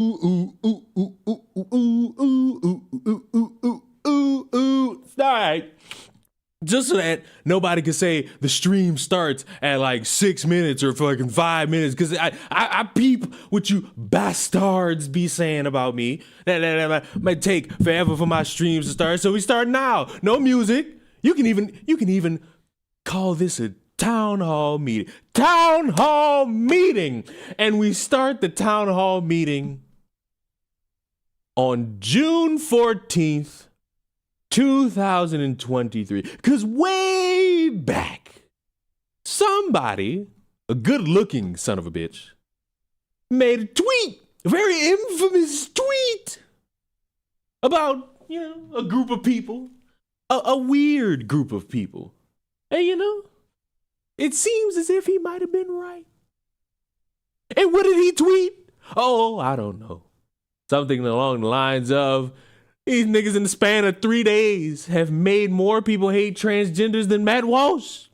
ooh, ooh, ooh, ooh, ooh, ooh, ooh, ooh, ooh, ooh, ooh, ooh. All right. Just so that nobody can say the stream starts at like 6 minutes or fucking 5 minutes, because I peep what you bastards be saying about me. That might take forever for my streams to start, so we start now. No music. You can even call this a town hall meeting. Town hall meeting, and we start the town hall meeting on June 14th. 2023, because way back, somebody, a good-looking son of a bitch, made a tweet, a very infamous tweet, about, a group of people, a weird group of people. And, it seems as if he might have been right. And what did he tweet? Oh, I don't know. Something along the lines of, these niggas in the span of 3 days have made more people hate transgenders than Matt Walsh.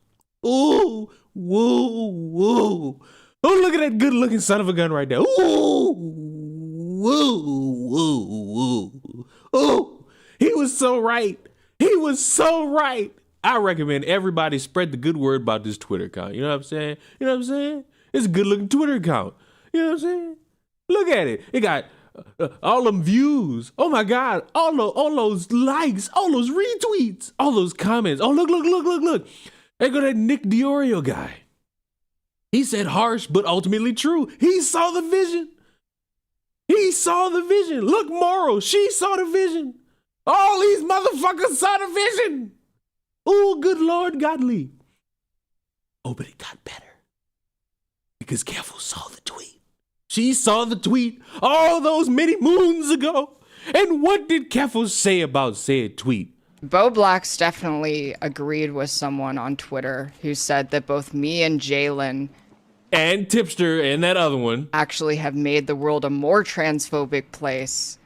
Ooh, woo, woo. Oh, look at that good-looking son of a gun right there. Ooh, woo, woo, woo. Ooh, he was so right. He was so right. I recommend everybody spread the good word about this Twitter account. You know what I'm saying? It's a good-looking Twitter account. You know what I'm saying? Look at it. It got all them views. Oh my God. All those likes, all those retweets, all those comments. Oh, look. There go that Nick Diorio guy. He said harsh, but ultimately true. He saw the vision. Look, Morrow, she saw the vision. All these motherfuckers saw the vision. Oh, good Lord Godly. Oh, but it got better. Because Keffals saw the tweet. She saw the tweet all those many moons ago. And what did Keffals say about said tweet? Bo Blacks definitely agreed with someone on Twitter who said that both me and Jalen and Tipster and that other one actually have made the world a more transphobic place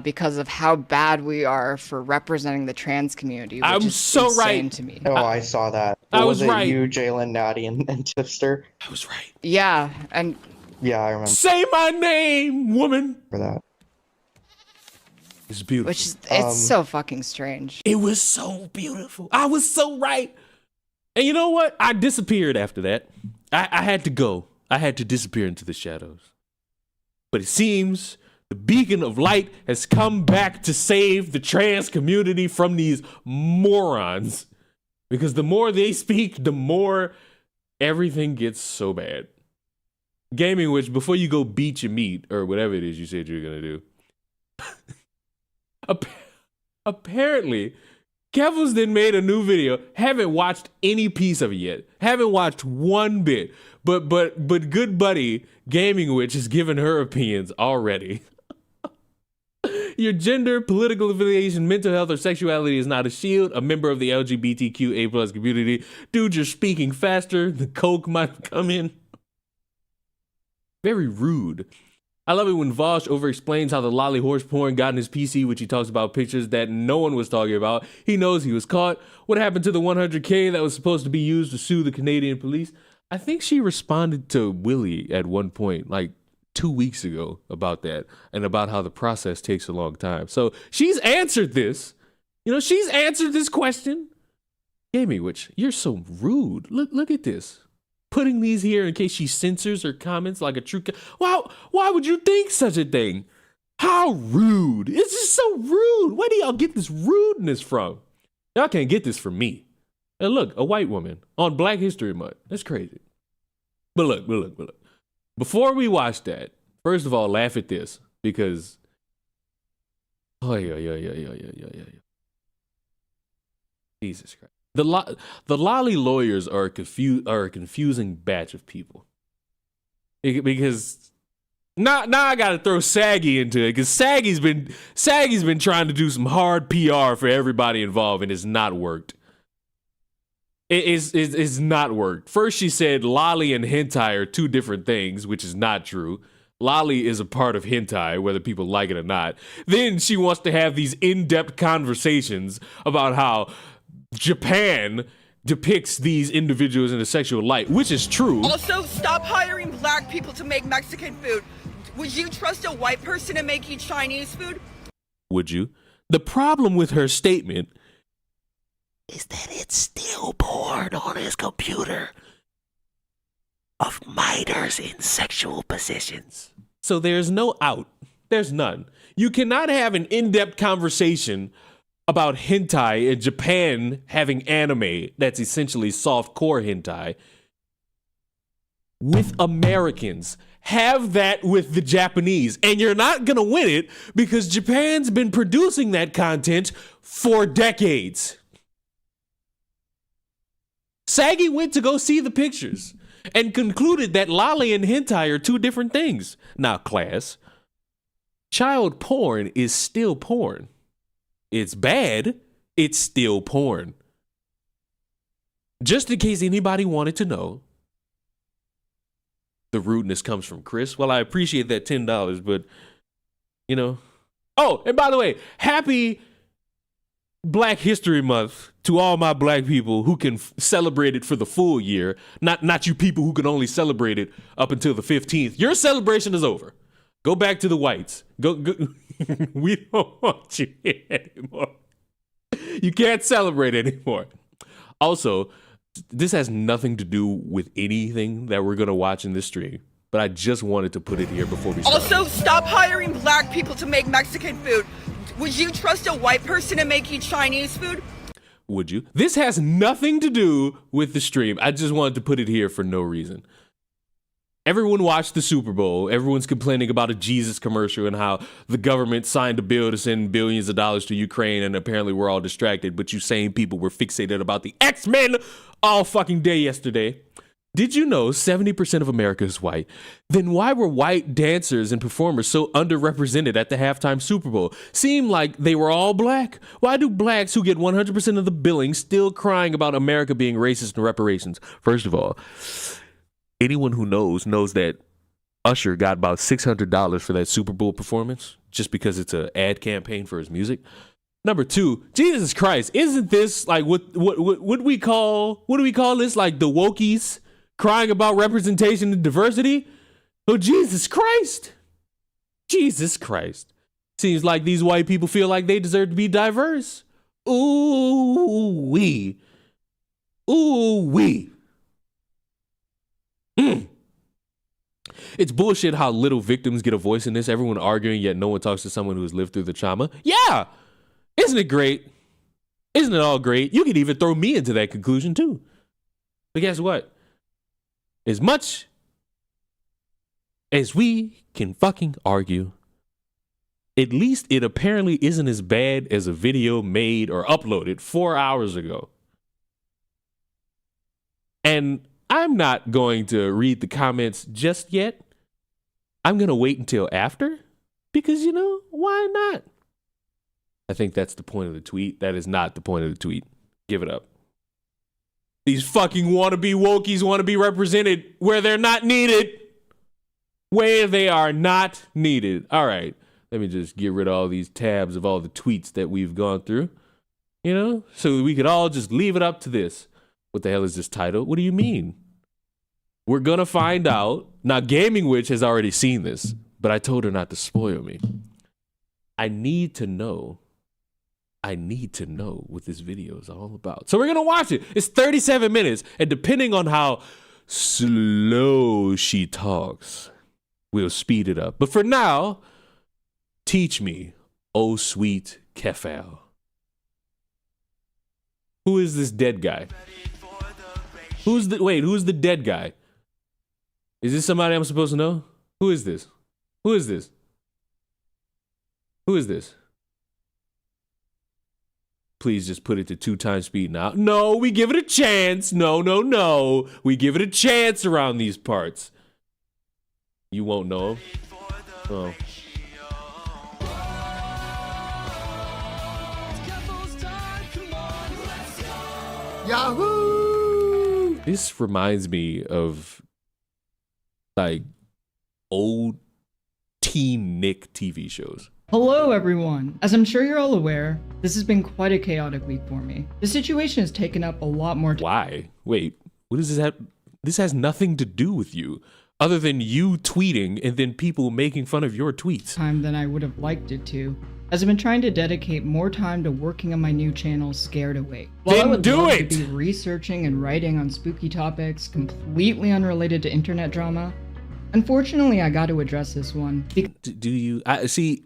because of how bad we are for representing the trans community. Which I'm is so insane right to me. Oh, I saw that. I was right. You, Jalen, Natty, and Tipster. I was right. Yeah, and yeah, I remember. Say my name, woman. For that. It's beautiful. Which is, it's so fucking strange. It was so beautiful. I was so right. And you know what? I disappeared after that. I had to go. I had to disappear into the shadows. But it seems the beacon of light has come back to save the trans community from these morons. Because the more they speak, the more everything gets so bad. Gaming Witch, before you go beat your meat, or whatever it is you said you were going to do, apparently, Keffals then made a new video. Haven't watched any piece of it yet. Haven't watched one bit. But good buddy Gaming Witch has given her opinions already. Your gender, political affiliation, mental health, or sexuality is not a shield. A member of the LGBTQA+ community. Dude, you're speaking faster. The coke might come in. Very rude. I love it when Vosh over-explains how the lolly horse porn got in his PC, which he talks about pictures that no one was talking about. He knows he was caught. What happened to the $100K that was supposed to be used to sue the Canadian police? I think she responded to Willie at one point, like 2 weeks ago, about that, and about how the process takes a long time. So she's answered this. She's answered this question. Amy, which you're so rude. Look at this. Putting these here in case she censors her comments like a true... Why would you think such a thing? How rude. It's just so rude. Where do y'all get this rudeness from? Y'all can't get this from me. And look, a white woman on Black History Month. That's crazy. But look. Before we watch that, first of all, laugh at this. Because... Oh, yeah. Jesus Christ. The lolly lawyers are a confusing batch of people. Because now I gotta throw Saggy into it, because Saggy's been trying to do some hard PR for everybody involved, and it's not worked. It's not worked. First she said lolly and hentai are two different things, which is not true. Lolly is a part of hentai, whether people like it or not. Then she wants to have these in-depth conversations about how Japan depicts these individuals in a sexual light, which is true. Also, stop hiring black people to make Mexican food. Would you trust a white person to make you Chinese food? Would you? The problem with her statement is that it's still porn on his computer of minors in sexual positions. So there's no out. There's none. You cannot have an in-depth conversation about hentai in Japan having anime that's essentially soft-core hentai with Americans. Have that with the Japanese, and you're not gonna win it because Japan's been producing that content for decades. Saggy went to go see the pictures and concluded that lolly and hentai are two different things. Now, class, child porn is still porn. It's bad, it's still porn. Just in case anybody wanted to know, the rudeness comes from Chris. Well, I appreciate that $10, but, you know. Oh, and by the way, happy Black History Month to all my black people who can celebrate it for the full year. Not you people who can only celebrate it up until the 15th. Your celebration is over. Go back to the whites. Go. We don't want you here anymore. You can't celebrate anymore. Also, this has nothing to do with anything that we're going to watch in this stream, but I just wanted to put it here before we start. Also, stop hiring black people to make Mexican food. Would you trust a white person to make you Chinese food? Would you? This has nothing to do with the stream. I just wanted to put it here for no reason. Everyone watched the Super Bowl. Everyone's complaining about a Jesus commercial and how the government signed a bill to send billions of dollars to Ukraine, and apparently we're all distracted, but you same people were fixated about the X-Men all fucking day yesterday. Did you know 70% of America is white? Then why were white dancers and performers so underrepresented at the halftime Super Bowl? Seemed like they were all black? Why do blacks who get 100% of the billing still crying about America being racist and reparations? First of all, anyone who knows that Usher got about $600 for that Super Bowl performance just because it's an ad campaign for his music. Number two, Jesus Christ, isn't this like what do we call this, like the wokies crying about representation and diversity? Oh, Jesus Christ. Jesus Christ. Seems like these white people feel like they deserve to be diverse. Ooh wee. Ooh wee. It's bullshit how little victims get a voice in this. Everyone arguing, yet no one talks to someone who has lived through the trauma. Yeah. Isn't it great? Isn't it all great? You could even throw me into that conclusion too. But guess what? As much as we can fucking argue, at least it apparently isn't as bad as a video made or uploaded 4 hours ago. And I'm not going to read the comments just yet. I'm going to wait until after because, you know, why not? I think that's the point of the tweet. That is not the point of the tweet. Give it up. These fucking wannabe wokies want to be represented where they're not needed. Where they are not needed. All right. Let me just get rid of all these tabs of all the tweets that we've gone through. You know, so we could all just leave it up to this. What the hell is this title? What do you mean? We're going to find out. Now, Gaming Witch has already seen this, but I told her not to spoil me. I need to know what this video is all about. So we're going to watch it. It's 37 minutes. And depending on how slow she talks, we'll speed it up. But for now, teach me, oh sweet Keffals. Who is this dead guy? Who's the dead guy? Is this somebody I'm supposed to know? Who is this? Who is this? Who is this? Please just put it to 2x speed now. No, we give it a chance. No. We give it a chance around these parts. You won't know him. Oh. Yahoo! This reminds me of like old Teen Nick TV shows. Hello everyone! As I'm sure you're all aware, this has been quite a chaotic week for me. The situation has taken up a lot more time. Why? Wait, what does this have? This has nothing to do with you. other than you tweeting and then people making fun of your tweets? Time than I would have liked it to, as I've been trying to dedicate more time to working on my new channel, Scared Awake. While Then I would do love it! to be researching and writing on spooky topics completely unrelated to internet drama, unfortunately I got to address this one. Do you see?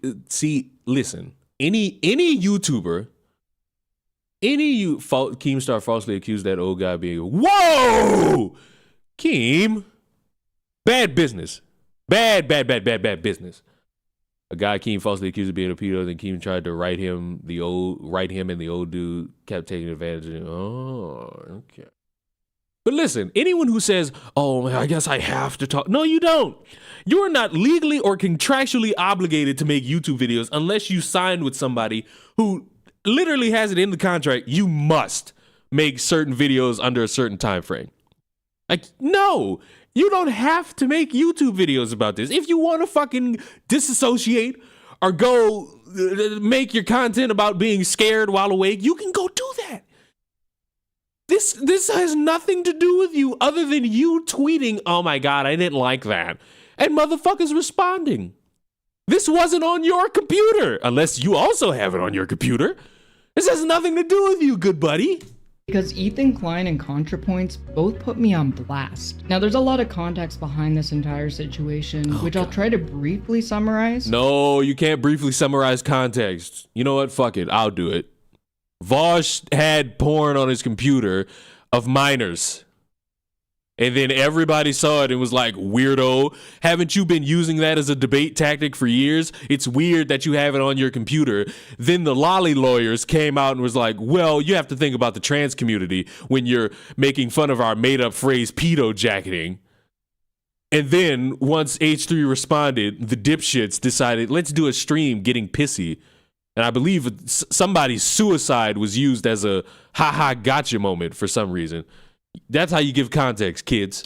Listen, any YouTuber, Keemstar falsely accused that old guy of being whoa, Keem, bad business, bad business. A guy Keem falsely accused of being a pedo, then Keem tried to write him, and the old dude kept taking advantage of him. Oh, okay. But listen, anyone who says, oh, I guess I have to talk. No, you don't. You're not legally or contractually obligated to make YouTube videos unless you signed with somebody who literally has it in the contract. You must make certain videos under a certain time frame. Like, no, you don't have to make YouTube videos about this. If you want to fucking disassociate or go make your content about being scared while awake, you can go do that. This has nothing to do with you other than you tweeting, oh my God, I didn't like that. And motherfuckers responding. This wasn't on your computer, unless you also have it on your computer. This has nothing to do with you, good buddy. Because Ethan Klein and ContraPoints both put me on blast. Now there's a lot of context behind this entire situation, which I'll try to briefly summarize. No, you can't briefly summarize context. You know what? Fuck it. I'll do it. Vosh had porn on his computer of minors. And then everybody saw it and was like, weirdo, haven't you been using that as a debate tactic for years? It's weird that you have it on your computer. Then the lolly lawyers came out and was like, well, you have to think about the trans community when you're making fun of our made-up phrase pedo jacketing. And then once H3 responded, the dipshits decided, let's do a stream getting pissy. And I believe somebody's suicide was used as a ha-ha gotcha moment for some reason. That's how you give context, kids.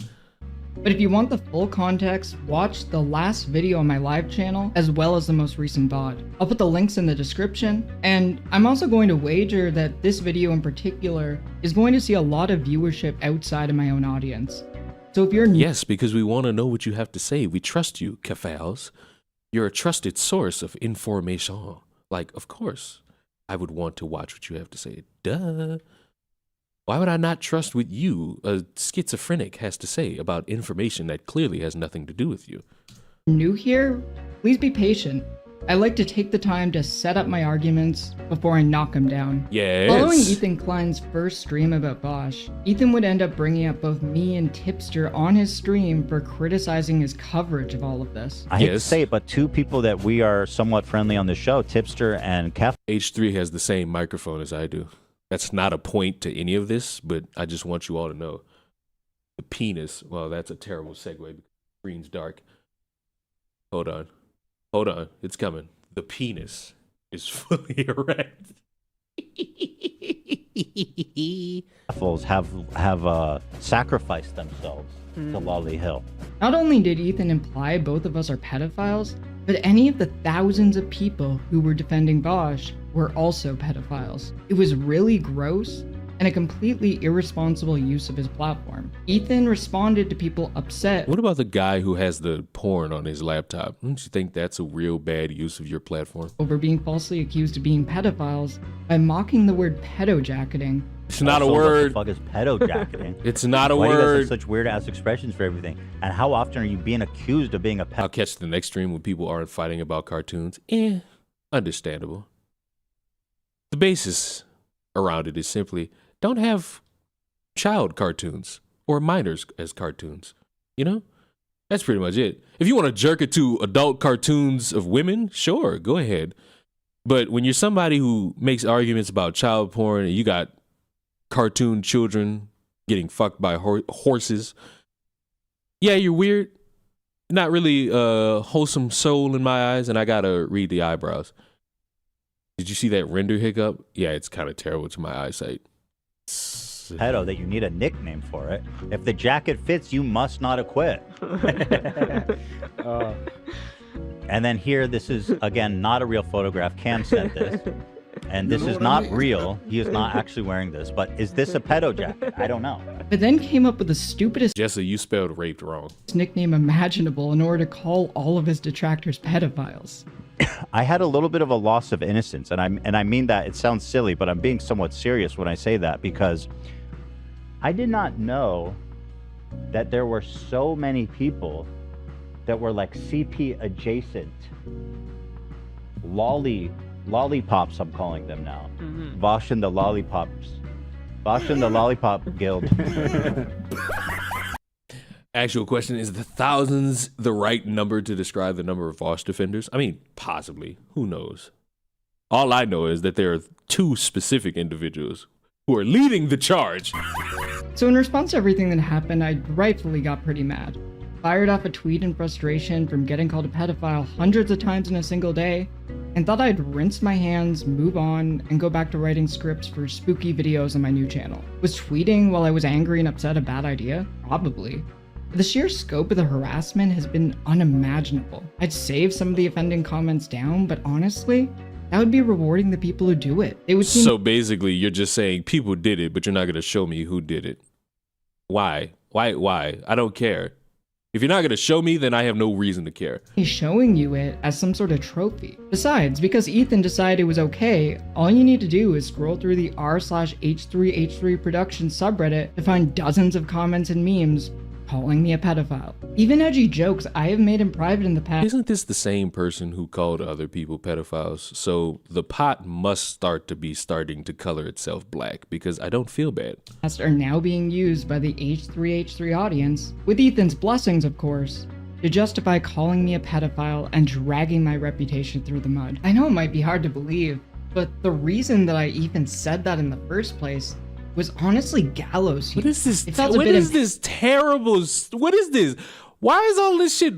But if you want the full context, watch the last video on my live channel, as well as the most recent VOD. I'll put the links in the description, and I'm also going to wager that this video in particular is going to see a lot of viewership outside of my own audience. So if you're new— Yes, because we want to know what you have to say. We trust you, Keffals. You're a trusted source of information. Like, of course, I would want to watch what you have to say. Duh. Why would I not trust what you, a schizophrenic, has to say about information that clearly has nothing to do with you? New here, please be patient. I like to take the time to set up my arguments before I knock them down. Yes. Following Ethan Klein's first stream about Bosch, Ethan would end up bringing up both me and Tipster on his stream for criticizing his coverage of all of this. I hate to say it, but two people that we are somewhat friendly on the show, Tipster and Keffals. H3 has the same microphone as I do. That's not a point to any of this, but I just want you all to know. The penis, well, that's a terrible segue because the screen's dark. Hold on. Hold on. It's coming. The penis is fully erect. Keffals have sacrificed themselves to Lolly Hill. Not only did Ethan imply both of us are pedophiles, but any of the thousands of people who were defending Bosch were also pedophiles. It was really gross and a completely irresponsible use of his platform. Ethan responded to people upset. What about the guy who has the porn on his laptop? Don't you think that's a real bad use of your platform? Over being falsely accused of being pedophiles by mocking the word pedojacketing. It's not Also, a word. What the fuck is pedojacketing? It's not a Why do you guys word. have such weird ass expressions for everything? And how often are you being accused of being a I'll pedo? catch the next stream when people aren't fighting about cartoons. Understandable. The basis around it is simply don't have child cartoons or minors as cartoons. You know? That's pretty much it. If you want to jerk it to adult cartoons of women, sure, go ahead. But when you're somebody who makes arguments about child porn and you got cartoon children getting fucked by horses, yeah, you're weird. Not really a wholesome soul in my eyes, and I gotta read the eyebrows. Did you see that render hiccup? Yeah, it's kind of terrible to my eyesight. Pedo that you need a nickname for it. If the jacket fits, you must not acquit. And then here, this is, again, not a real photograph. Cam sent this. And this is not real. He is not actually wearing this. But is this a pedo jacket? I don't know. but then came up with the stupidest Jessa, you spelled raped wrong. nickname imaginable in order to call all of his detractors pedophiles. I had a little bit of a loss of innocence, and I mean that. It sounds silly, but I'm being somewhat serious when I say that, because I did not know that there were so many people that were like CP adjacent. Lollipops, I'm calling them now. Vosh and the Lollipops. Vosh and the Lollipop Guild. Actual question, is the thousands the right number to describe the number of Vosh defenders? I mean, possibly. Who knows? All I know is that there are two specific individuals who are leading the charge. So in response to everything that happened, I rightfully got pretty mad. Fired off a tweet in frustration from getting called a pedophile hundreds of times in a single day, and thought I'd rinse my hands, move on, and go back to writing scripts for spooky videos on my new channel. Was tweeting while I was angry and upset a bad idea? Probably. The sheer scope of the harassment has been unimaginable. I'd save some of the offending comments down, but honestly, that would be rewarding the people who do it. It would seem So basically, you're just saying people did it, but you're not going to show me who did it. Why? Why? I don't care. If you're not going to show me, then I have no reason to care. he's showing you it as some sort of trophy. Besides, because Ethan decided it was okay, all you need to do is scroll through the r/h3h3 production subreddit to find dozens of comments and memes calling me a pedophile. Even edgy jokes I have made in private in the past Isn't this the same person who called other people pedophiles? So the pot must starting to color itself black, because I don't feel bad. are now being used by the H3H3 audience, with Ethan's blessings of course, to justify calling me a pedophile and dragging my reputation through the mud. I know it might be hard to believe, but the reason that I even said that in the first place was honestly gallows What humor. is this? It felt a What bit is this terrible? What is this? Why is all this shit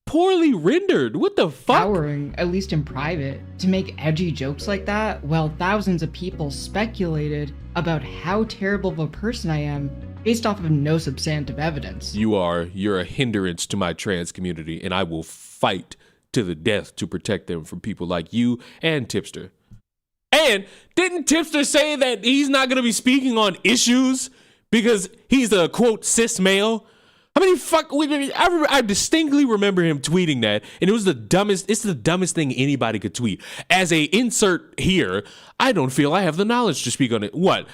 poorly rendered? What the fuck? empowering, at least in private, to make edgy jokes like that while thousands of people speculated about how terrible of a person I am based off of no substantive evidence. You're a hindrance to my trans community, and I will fight to the death to protect them from people like you and Tipster. And didn't Tipster say that he's not going to be speaking on issues because he's a quote cis male? How many I distinctly remember him tweeting that, and it's the dumbest thing anybody could tweet. As a insert here, I don't feel I have the knowledge to speak on it. What?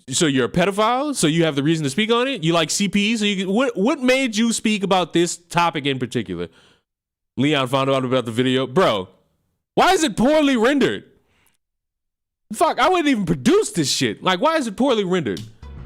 So you're a pedophile? So you have the reason to speak on it? You like CP? So what made you speak about this topic in particular? Leon found out about the video. Bro, why is it poorly rendered? Fuck, I wouldn't even produce this shit. Like, why is it poorly rendered?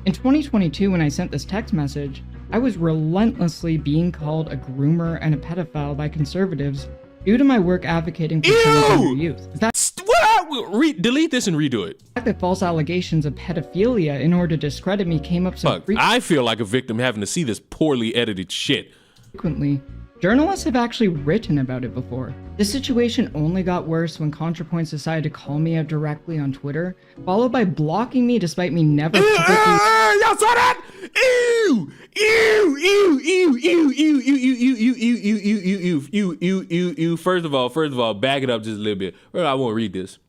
In 2022, when I sent this text message, I was relentlessly being called a groomer and a pedophile by conservatives due to my work advocating for transgender youth. Delete this and redo it. The fact that false allegations of pedophilia in order to discredit me came up so Fuck, I feel like a victim having to see this poorly edited shit. frequently. Journalists have actually written about it before. This situation only got worse when ContraPoints decided to call me out directly on Twitter, followed by blocking me despite me never publicly. Y'all saw that? Ew! Ew! Ew! Ew! Ew! Ew! Ew! Ew! Ew! Ew! Ew! Ew! Ew! Ew! Ew! First of all, back it up just a little bit. I won't read this.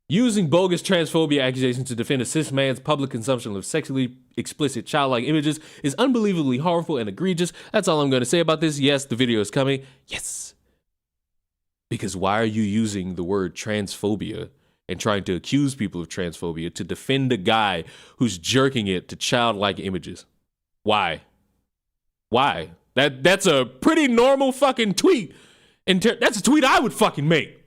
Using bogus transphobia accusations to defend a cis man's public consumption of sexually explicit childlike images is unbelievably harmful and egregious. That's all I'm going to say about this. Yes, the video is coming. Yes. Because why are you using the word transphobia and trying to accuse people of transphobia to defend a guy who's jerking it to childlike images? Why? Why? That's a pretty normal fucking tweet. That's a tweet I would fucking make.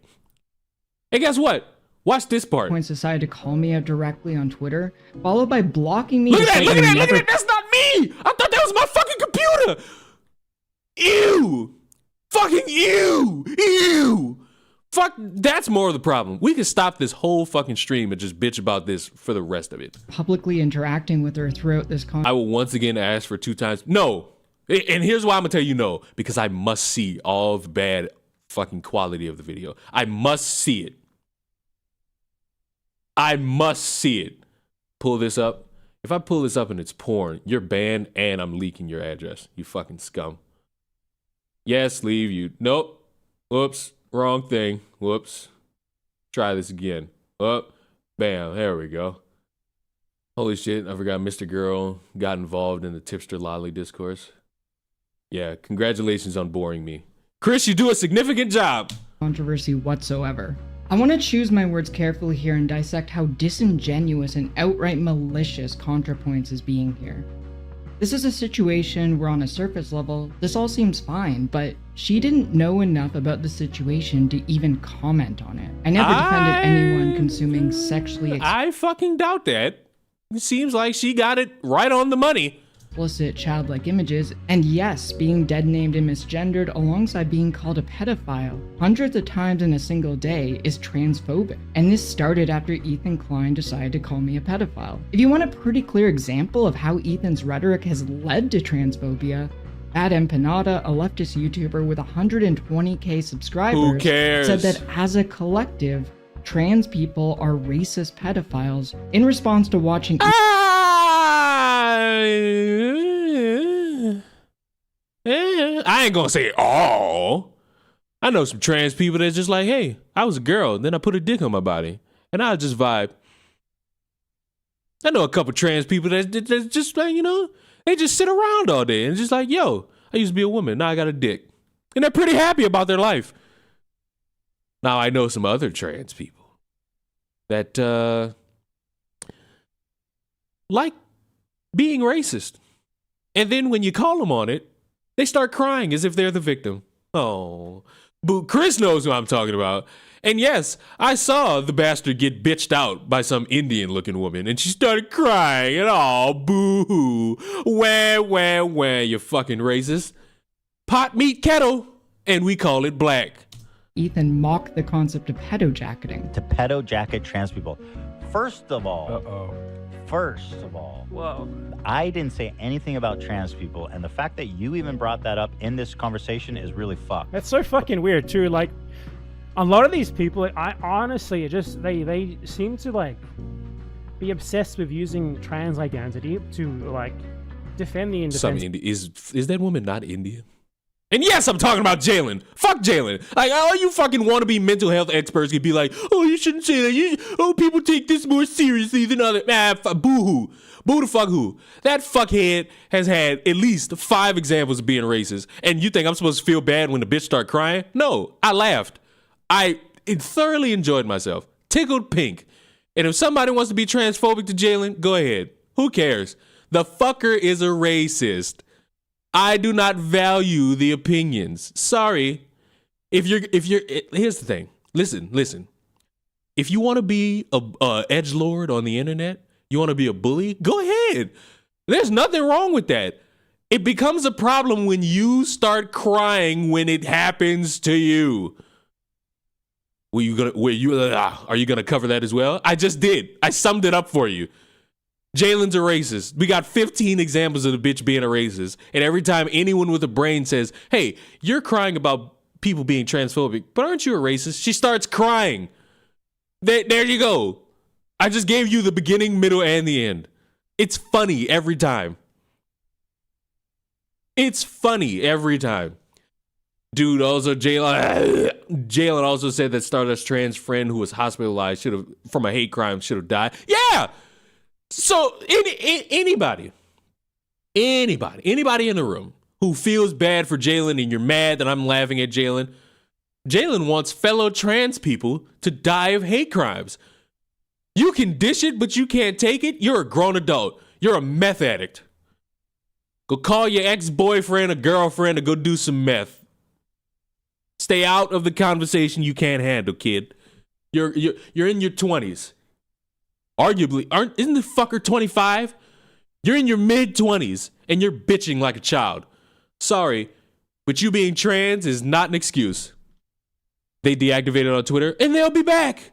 And guess what? Watch this part. Points decided to call me out directly on Twitter, followed by blocking me. Look at that! despite Look at me that! Look never at that! That's not me! I thought that was my fucking computer! Ew! Fucking ew! Ew! Fuck, that's more of the problem. We could stop this whole fucking stream and just bitch about this for the rest of it. publicly interacting with her throughout this I will once again ask for 2 times. No! And here's why I'm gonna tell you no. Because I must see all the bad fucking quality of the video. I must see it. I must see it. Pull this up. If I pull this up and it's porn, you're banned and I'm leaking your address. You fucking scum. Yes, leave you. Nope. Whoops. Wrong thing. Whoops. Try this again. Up. Bam. There we go. Holy shit, I forgot Mr. Girl got involved in the tipster lolly discourse. Yeah, congratulations on boring me. Chris, you do a significant job. Controversy whatsoever. I want to choose my words carefully here and dissect how disingenuous and outright malicious ContraPoints is being here. This is a situation where on a surface level, this all seems fine, but she didn't know enough about the situation to even comment on it. I never defended anyone consuming sexually I fucking doubt that. It seems like she got it right on the money. explicit childlike images, and yes, being dead named and misgendered alongside being called a pedophile hundreds of times in a single day is transphobic. And this started after Ethan Klein decided to call me a pedophile. If you want a pretty clear example of how Ethan's rhetoric has led to transphobia, Bad Empanada, a leftist YouTuber with 120k subscribers, Who cares? said that as a collective, trans people are racist pedophiles in response to watching I ain't gonna say all. I know some trans people that's just like, hey, I was a girl, then I put a dick on my body, and I just vibe. I know a couple trans people that's just like, you know, they just sit around all day and just like, yo, I used to be a woman, now I got a dick. And they're pretty happy about their life. Now I know some other trans people that like being racist. And then when you call them on it, they start crying as if they're the victim. Oh, but Chris knows who I'm talking about. And yes, I saw the bastard get bitched out by some Indian-looking woman, and she started crying, and oh, boo-hoo. Wah, you fucking racist. Pot meat kettle, and we call it black. Ethan mock the concept of pedo-jacketing. To pedo-jacket trans people. First of all, Whoa. I didn't say anything about trans people, and the fact that you even brought that up in this conversation is really fucked. That's so fucking weird too. Like, a lot of these people, I honestly, it just they seem to like be obsessed with using trans identity to like defend the Some independence. is that woman not Indian? And yes, I'm talking about Jalen. Fuck Jalen. Like, all you fucking wannabe mental health experts could be like, oh, you shouldn't say that. People take this more seriously than other. Boo-hoo. Boo the fuck who. That fuckhead has had at least 5 examples of being racist. And you think I'm supposed to feel bad when the bitch start crying? No, I laughed. I thoroughly enjoyed myself. Tickled pink. And if somebody wants to be transphobic to Jalen, go ahead. Who cares? The fucker is a racist. I do not value the opinions. Sorry. If you're here's the thing. Listen. If you want to be a edgelord on the internet, you want to be a bully, go ahead. There's nothing wrong with that. It becomes a problem when you start crying when it happens to you. Are you gonna cover that as well? I just did. I summed it up for you. Jalen's a racist. We got 15 examples of the bitch being a racist. And every time anyone with a brain says, hey, you're crying about people being transphobic, but aren't you a racist? She starts crying. There you go. I just gave you the beginning, middle, and the end. It's funny every time. It's funny every time. Dude, also Jalen also said that Stardust trans friend who was hospitalized from a hate crime should have died. Yeah. So anybody in the room who feels bad for Jalen and you're mad that I'm laughing at Jalen wants fellow trans people to die of hate crimes. You can dish it, but you can't take it. You're a grown adult. You're a meth addict. Go call your ex-boyfriend or girlfriend to go do some meth. Stay out of the conversation you can't handle, kid. You're in your 20s. Arguably, isn't the fucker 25? You're in your mid-20s and you're bitching like a child. Sorry, but you being trans is not an excuse. They deactivated on Twitter and they'll be back.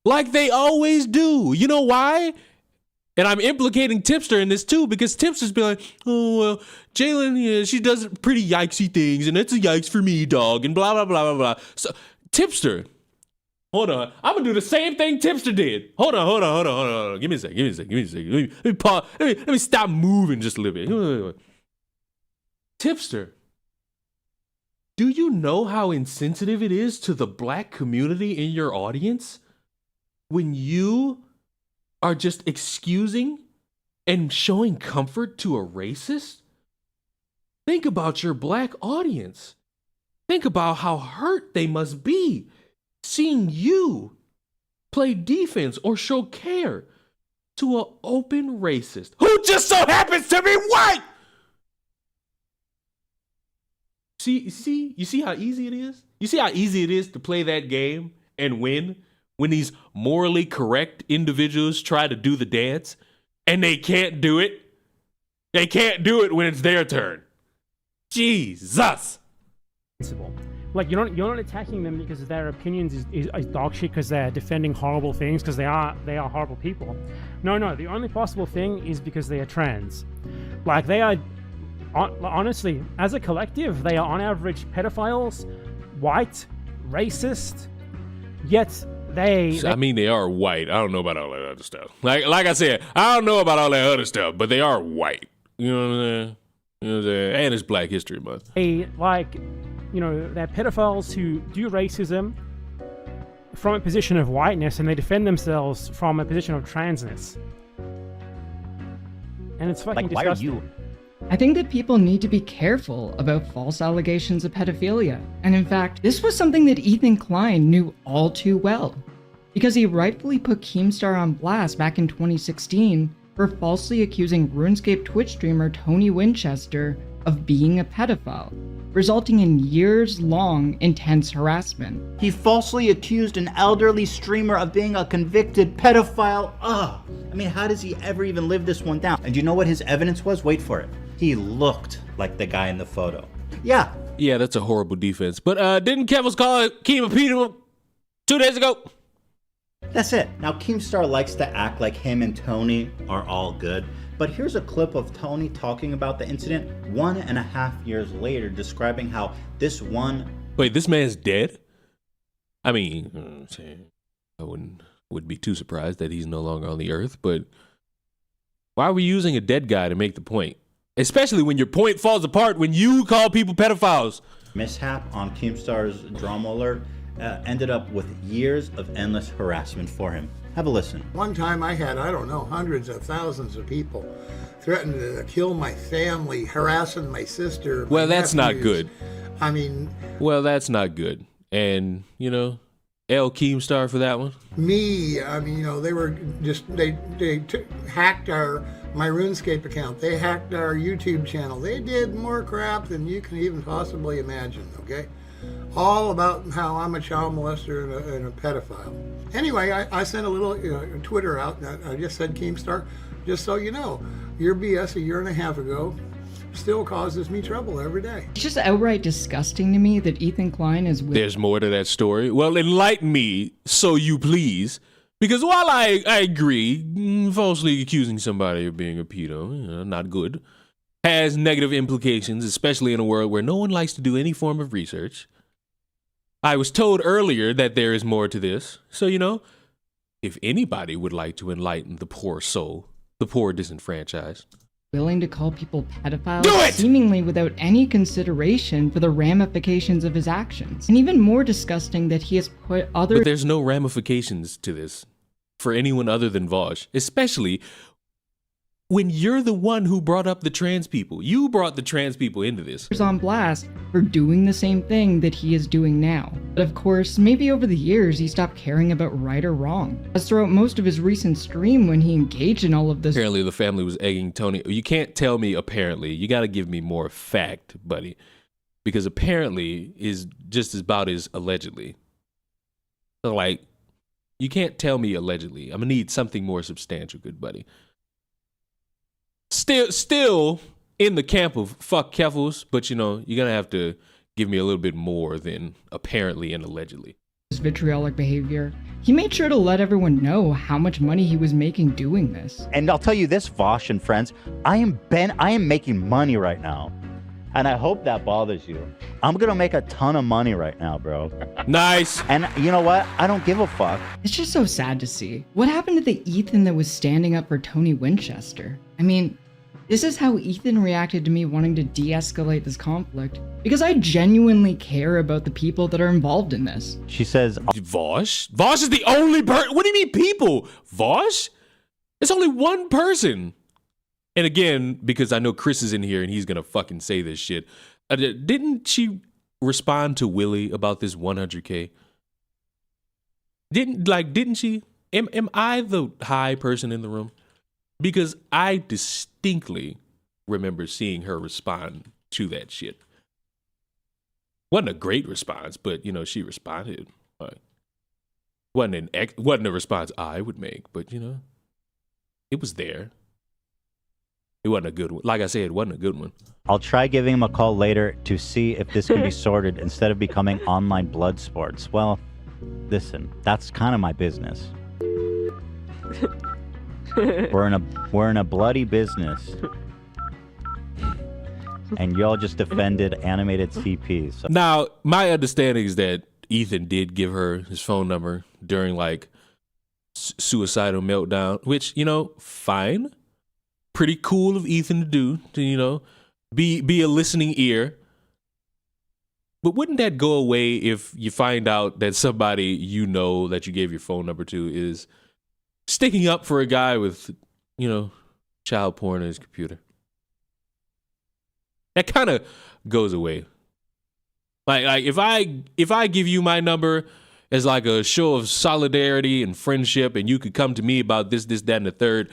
Like they always do. You know why? And I'm implicating Tipster in this too, because Tipster's be like, oh, well, Jalen, yeah, she does pretty yikesy things, and it's a yikes for me, dog, and blah, blah, blah, blah, blah. So, Tipster, hold on. I'm going to do the same thing Tipster did. Hold on. Give me a second. Let me pause. Let me stop moving just a little bit. Tipster, do you know how insensitive it is to the black community in your audience when you are just excusing and showing comfort to a racist? Think about your black audience. Think about how hurt they must be seeing you play defense or show care to an open racist who just so happens to be white. You see how easy it is? You see how easy it is to play that game and win when these morally correct individuals try to do the dance and they can't do it? They can't do it when it's their turn. Jesus. Like you're not attacking them because their opinions is dog shit because they're defending horrible things because they are horrible people. No, the only possible thing is because they are trans. Like they are, honestly, as a collective, they are on average pedophiles, white, racist. Yet they I mean, they are white. I don't know about all that other stuff. Like I said, I don't know about all that other stuff, but they are white. You know what I'm saying? You know what I'm saying? And it's Black History Month. They're pedophiles who do racism from a position of whiteness, and they defend themselves from a position of transness. And it's fucking Like, why are disgusting. you? I think that people need to be careful about false allegations of pedophilia. And in fact, this was something that Ethan Klein knew all too well, because he rightfully put Keemstar on blast back in 2016 for falsely accusing RuneScape Twitch streamer Tony Winchester of being a pedophile, resulting in years-long intense harassment. He falsely accused an elderly streamer of being a convicted pedophile. Ugh. I mean, how does he ever even live this one down? And you know what his evidence was? Wait for it. He looked like the guy in the photo. Yeah. Yeah, that's a horrible defense. But didn't Keffals call Keem a pedo 2 days ago? That's it. Now, Keemstar likes to act like him and Tony are all good. But here's a clip of Tony talking about the incident 1.5 years later, describing how this one... Wait, this man's dead? I mean, I wouldn't be too surprised that he's no longer on the earth, but why are we using a dead guy to make the point? Especially when your point falls apart when you call people pedophiles. mishap on Keemstar's drama alert ended up with years of endless harassment for him. Have a listen. One time I had, I don't know, hundreds of thousands of people threatened to kill my family, harassing my sister. Well, my that's not nephews. good. I mean, Well, that's not good. And, L. Keemstar for that one. they were just, they hacked my RuneScape account. They hacked our YouTube channel. They did more crap than you can even possibly imagine, okay? All about how I'm a child molester and a pedophile. Anyway, I sent a little Twitter out. I just said, Keemstar, just so you know, your BS a year and a half ago still causes me trouble every day. It's just outright disgusting to me that Ethan Klein is with There's more to that story. Well, enlighten me, so you please. Because while I agree, falsely accusing somebody of being a pedo, not good, has negative implications, especially in a world where no one likes to do any form of research. I was told earlier that there is more to this. So, if anybody would like to enlighten the poor soul, the poor disenfranchised, willing to call people pedophiles Do it! seemingly without any consideration for the ramifications of his actions. And even more disgusting that he has put other but there's no ramifications to this for anyone other than Vosh, especially when you're the one who brought up the trans people. You brought the trans people into this. on blast for doing the same thing that he is doing now. But of course, maybe over the years he stopped caring about right or wrong, as throughout most of his recent stream when he engaged in all of this Apparently the family was egging Tony. You can't tell me apparently. You got to give me more fact, buddy. Because apparently is just about as allegedly. So you can't tell me allegedly. I'm going to need something more substantial, good buddy. Still in the camp of fuck Keffals, but you're gonna have to give me a little bit more than apparently and allegedly. vitriolic behavior, he made sure to let everyone know how much money he was making doing this. And I'll tell you this, Vosh and friends, I am making money right now. And I hope that bothers you. I'm gonna make a ton of money right now, bro. Nice. And you know what? I don't give a fuck. It's just so sad to see. What happened to the Ethan that was standing up for Tony Winchester? I mean, this is how Ethan reacted to me wanting to de-escalate this conflict, because I genuinely care about the people that are involved in this. She says, Vosh? Vosh is the only person. What do you mean people? Vosh? It's only one person And again, because I know Chris is in here and he's gonna fucking say this shit. Didn't she respond to Willie about this 100K? Didn't she? Am I the high person in the room? Because I distinctly remember seeing her respond to that shit. Wasn't a great response, but you know, she responded. Wasn't a response I would make, but you know, it was there. It wasn't a good one. Like I said, it wasn't a good one. I'll try giving him a call later to see if this can be sorted instead of becoming online blood sports. Well, listen, that's kind of my business. We're in a bloody business. And y'all just defended animated CPs. So. Now, my understanding is that Ethan did give her his phone number during like suicidal meltdown, which, you know, fine. Pretty cool of Ethan to do, to, you know, be a listening ear. But wouldn't that go away if you find out that somebody you know that you gave your phone number to is sticking up for a guy with, you know, child porn on his computer? That kind of goes away. Like if I give you my number as like a show of solidarity and friendship, and you could come to me about this, that, and the third.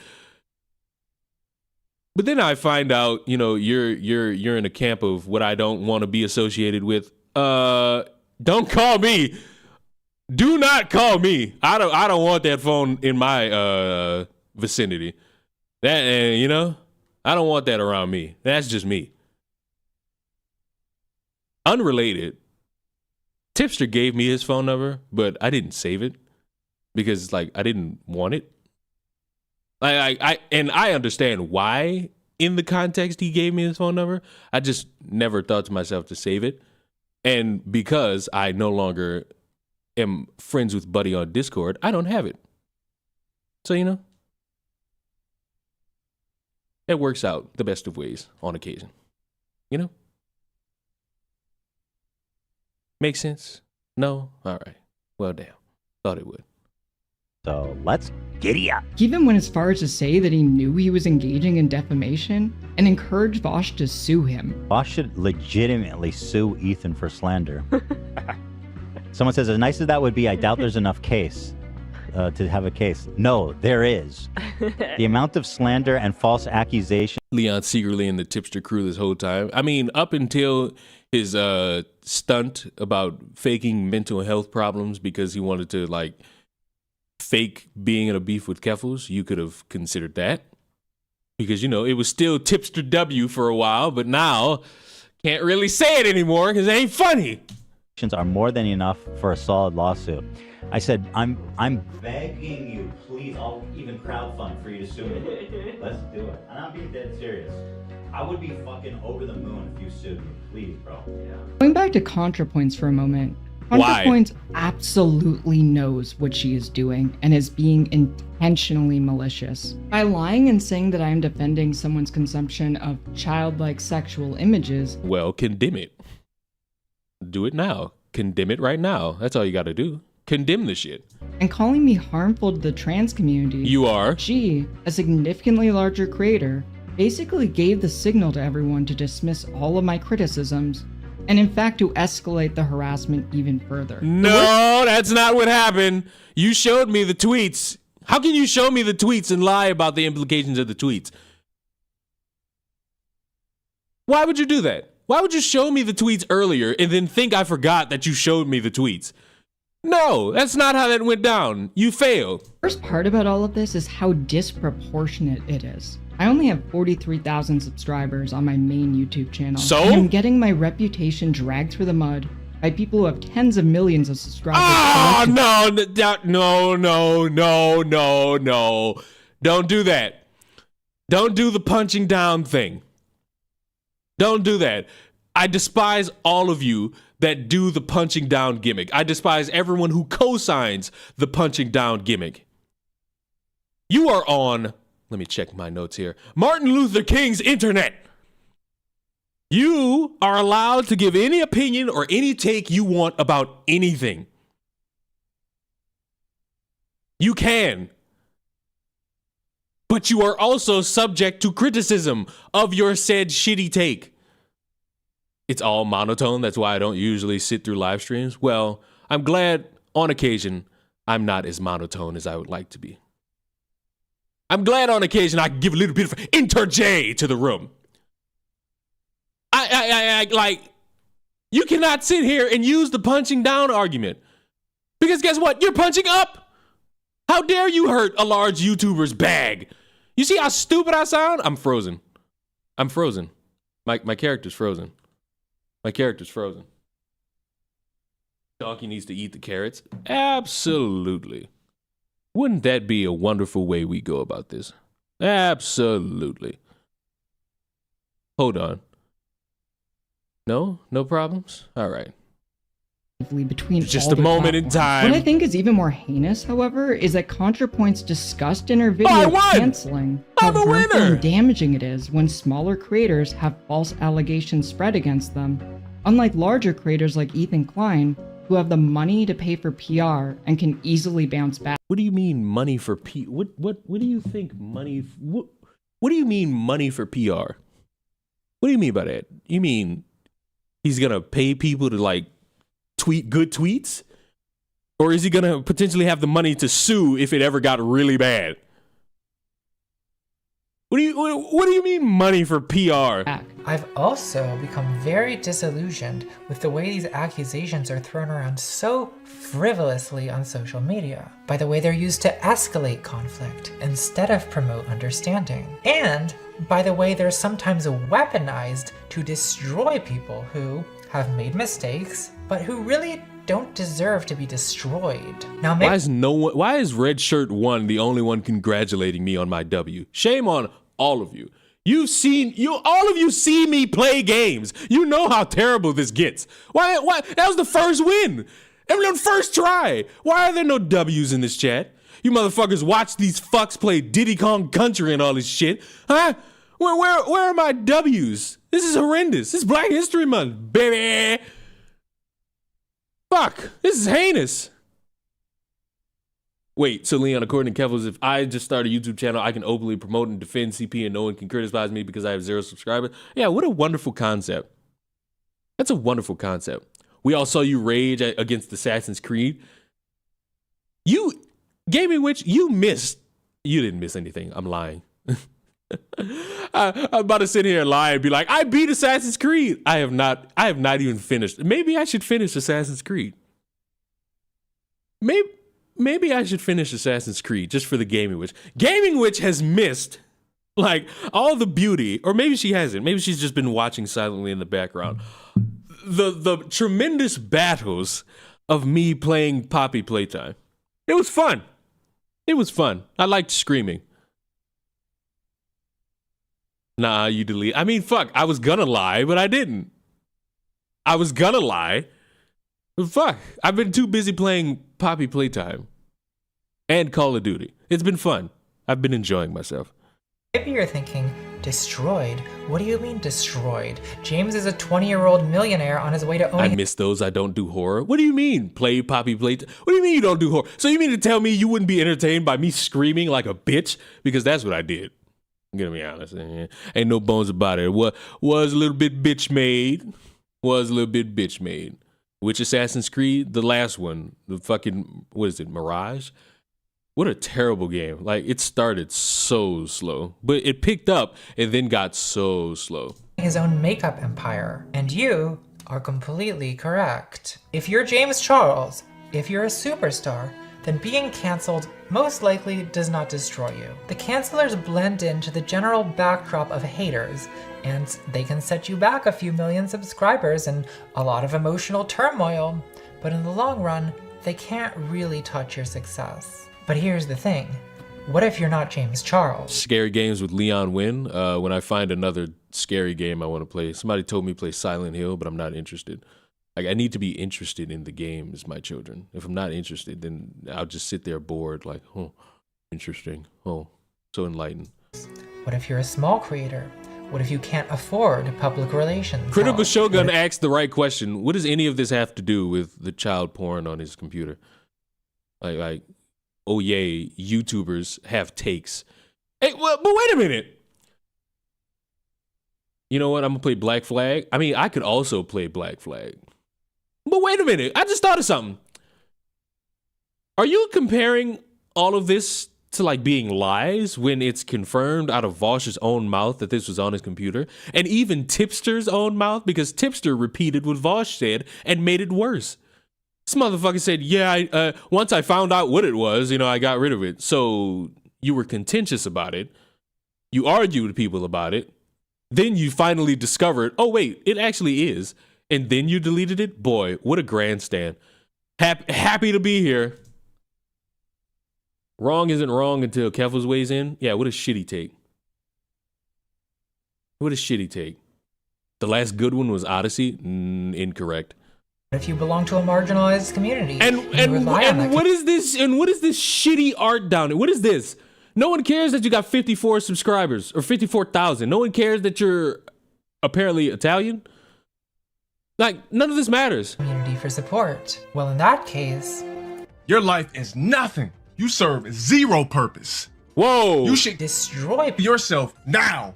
But then I find out, you know, you're in a camp of what I don't want to be associated with. Don't call me. Do not call me. I don't want that phone in my vicinity. That you know, I don't want that around me. That's just me. Unrelated. Tipster gave me his phone number, but I didn't save it because like I didn't want it. I understand why in the context he gave me his phone number. I just never thought to myself to save it. And because I no longer am friends with Buddy on Discord, I don't have it. So, you know, it works out the best of ways on occasion. You know? Makes sense? No? All right. Well, damn. Thought it would. So let's giddy up. He even went as far as to say that he knew he was engaging in defamation and encouraged Vosh to sue him. Vosh should legitimately sue Ethan for slander. Someone says, as nice as that would be, I doubt there's enough case to have a case. No, there is. The amount of slander and false accusation. Leon secretly in the Tipster crew this whole time. I mean, up until his stunt about faking mental health problems because he wanted to, like, fake being in a beef with Keffals, you could have considered that. Because, you know, it was still Tipster W for a while, but now can't really say it anymore because it ain't funny. Are more than enough for a solid lawsuit. I said, I'm begging you, please, I'll even crowdfund for you to sue me. Let's do it. And I'm being dead serious. I would be fucking over the moon if you sued me. Please, bro. Yeah. Going back to ContraPoints for a moment. ContraPoints absolutely knows what she is doing and is being intentionally malicious. By lying and saying that I am defending someone's consumption of childlike sexual images. Well, condemn it. Do it now. Condemn it right now. That's all you gotta do. Condemn the shit. And calling me harmful to the trans community. You are. She, a significantly larger creator, basically gave the signal to everyone to dismiss all of my criticisms, and in fact to escalate the harassment even further. No, that's not what happened. You showed me the tweets. How can you show me the tweets and lie about the implications of the tweets? Why would you do that? Why would you show me the tweets earlier and then think I forgot that you showed me the tweets? No, that's not how that went down. You failed. Worst part about all of this is how disproportionate it is. I only have 43,000 subscribers on my main YouTube channel. So? And I'm getting my reputation dragged through the mud by people who have tens of millions of subscribers. Oh, no. Don't do that. Don't do the punching down thing. Don't do that. I despise all of you that do the punching down gimmick. I despise everyone who co-signs the punching down gimmick. You are on, let me check my notes here, Martin Luther King's internet. You are allowed to give any opinion or any take you want about anything. You can. but you are also subject to criticism of your said shitty take. It's all monotone. That's why I don't usually sit through live streams. Well, I'm glad on occasion I'm not as monotone as I would like to be. I'm glad on occasion I can give a little bit of interjay to the room. I like, you cannot sit here and use the punching down argument. Because guess what? You're punching up. How dare you hurt a large YouTuber's bag? You see how stupid I sound? I'm frozen. I'm frozen. My character's frozen. My character's frozen. Donkey needs to eat the carrots? Absolutely. Wouldn't that be a wonderful way we go about this? Absolutely. Hold on. No? No problems? All right. Between just all a their moment in platforms. time. What I think is even more heinous, however, is that ContraPoint's discussed in her video I won! canceling how I'm a harmful winner! and damaging it is when smaller creators have false allegations spread against them, unlike larger creators like Ethan Klein, who have the money to pay for PR and can easily bounce back. What do you mean money for What do you think money? What do you mean money for PR? What do you mean by that? You mean he's gonna pay people to like tweet good tweets, or is he gonna potentially have the money to sue if it ever got really bad? What do you mean money for PR? I've also become very disillusioned with the way these accusations are thrown around so frivolously on social media, by the way they're used to escalate conflict instead of promote understanding, and by the way they're sometimes weaponized to destroy people who have made mistakes, but who really don't deserve to be destroyed. Now, Why is Red Shirt 1 the only one congratulating me on my W? Shame on all of you. All of you see me play games. You know how terrible this gets. Why? That was the first win. Everyone first try. Why are there no W's in this chat? You motherfuckers watch these fucks play Diddy Kong Country and all this shit. Huh? Where are my W's? This is horrendous. This is Black History Month, baby. Fuck. This is heinous. Wait, so Leon, according to Keffals, if I just start a YouTube channel, I can openly promote and defend CP and no one can criticize me because I have 0 subscribers? Yeah, what a wonderful concept. That's a wonderful concept. We all saw you rage against Assassin's Creed. Gaming Witch, you didn't miss anything. I'm lying. I'm about to sit here and lie and be like, I beat Assassin's Creed. I have not even finished. Maybe I should finish Assassin's Creed. Maybe I should finish Assassin's Creed just for the Gaming Witch. Gaming Witch has missed like all the beauty, or maybe she hasn't. Maybe she's just been watching silently in the background. The tremendous battles of me playing Poppy Playtime. It was fun. It was fun. I liked screaming. Nah, you delete. I mean, fuck. I was gonna lie, but I didn't. I was gonna lie. But fuck. I've been too busy playing Poppy Playtime and Call of Duty. It's been fun. I've been enjoying myself. Maybe you're thinking, destroyed? What do you mean destroyed? James is a 20-year-old millionaire on his way to owning— I miss those. I don't do horror. What do you mean, play Poppy Playtime? What do you mean you don't do horror? So you mean to tell me you wouldn't be entertained by me screaming like a bitch? Because that's what I did. I'm gonna be honest. Ain't no bones about it. Was a little bit bitch made. Was a little bit bitch made. Which Assassin's Creed? The last one. The fucking, what is it, Mirage? What a terrible game. Like, it started so slow. But it picked up and then got so slow. His own makeup empire. And you are completely correct. If you're James Charles, if you're a superstar, then being cancelled most likely does not destroy you. The cancelers blend into the general backdrop of haters, and they can set you back a few million subscribers and a lot of emotional turmoil, but in the long run, they can't really touch your success. But here's the thing, what if you're not James Charles? Scary games with Leon Wynn. When I find another scary game I want to play, somebody told me to play Silent Hill, but I'm not interested. Like, I need to be interested in the games, my children. If I'm not interested, then I'll just sit there bored, like, oh, interesting. Oh, so enlightened. What if you're a small creator? What if you can't afford public relations? Critical Shogun asked the right question. What does any of this have to do with the child porn on his computer? Like, oh yay, YouTubers have takes. Hey, well, but wait a minute. You know what? I'm gonna play Black Flag. I mean, I could also play Black Flag. But wait a minute. I just thought of something. Are you comparing all of this to like being lies when it's confirmed out of Vosh's own mouth that this was on his computer? And even Tipster's own mouth, because Tipster repeated what Vosh said and made it worse. This motherfucker said, yeah, once I found out what it was, I got rid of it. So you were contentious about it. You argued with people about it. Then you finally discovered, oh, wait, it actually is. And then you deleted it? Boy, what a grandstand. Happy to be here. Wrong isn't wrong until Keffals weighs in. Yeah, what a shitty take. What a shitty take. The last good one was Odyssey? Incorrect. If you belong to a marginalized community, And what is this shitty art down there? What is this? No one cares that you got 54 subscribers or 54,000. No one cares that you're apparently Italian. Like, none of this matters. Community for support. Well, in that case, your life is nothing. You serve zero purpose. Whoa. You should destroy yourself now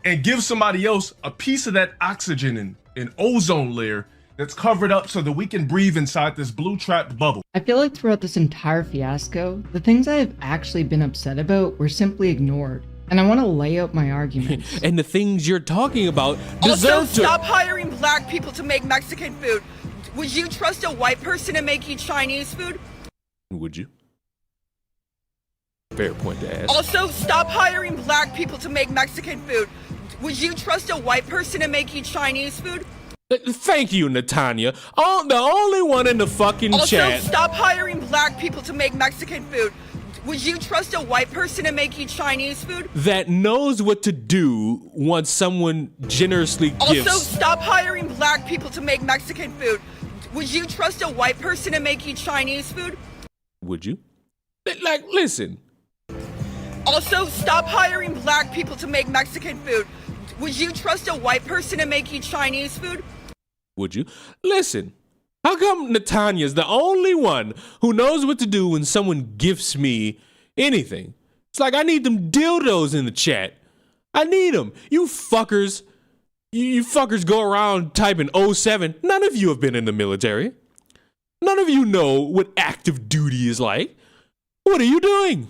and give somebody else a piece of that oxygen and ozone layer that's covered up so that we can breathe inside this blue trapped bubble. I feel like throughout this entire fiasco, the things I have actually been upset about were simply ignored. And I want to lay out my arguments. And the things you're talking about Also, deserve to... stop hiring black people to make Mexican food. Would you trust a white person to make you Chinese food? Would you? Fair point to ask. Also, stop hiring black people to make Mexican food. Would you trust a white person to make you Chinese food? Thank you, Natanya. The only one in the fucking chat. Also, stop hiring black people to make Mexican food. Would you trust a white person to make you Chinese food? That knows what to do once someone generously gives. Also, stop hiring black people to make Mexican food. Would you trust a white person to make you Chinese food? Would you? Like, listen. Also, stop hiring black people to make Mexican food. Would you trust a white person to make you Chinese food? Would you? Listen. How come Natanya's the only one who knows what to do when someone gifts me anything? It's like I need them dildos in the chat. I need them. You fuckers. You fuckers go around typing 07. None of you have been in the military. None of you know what active duty is like. What are you doing?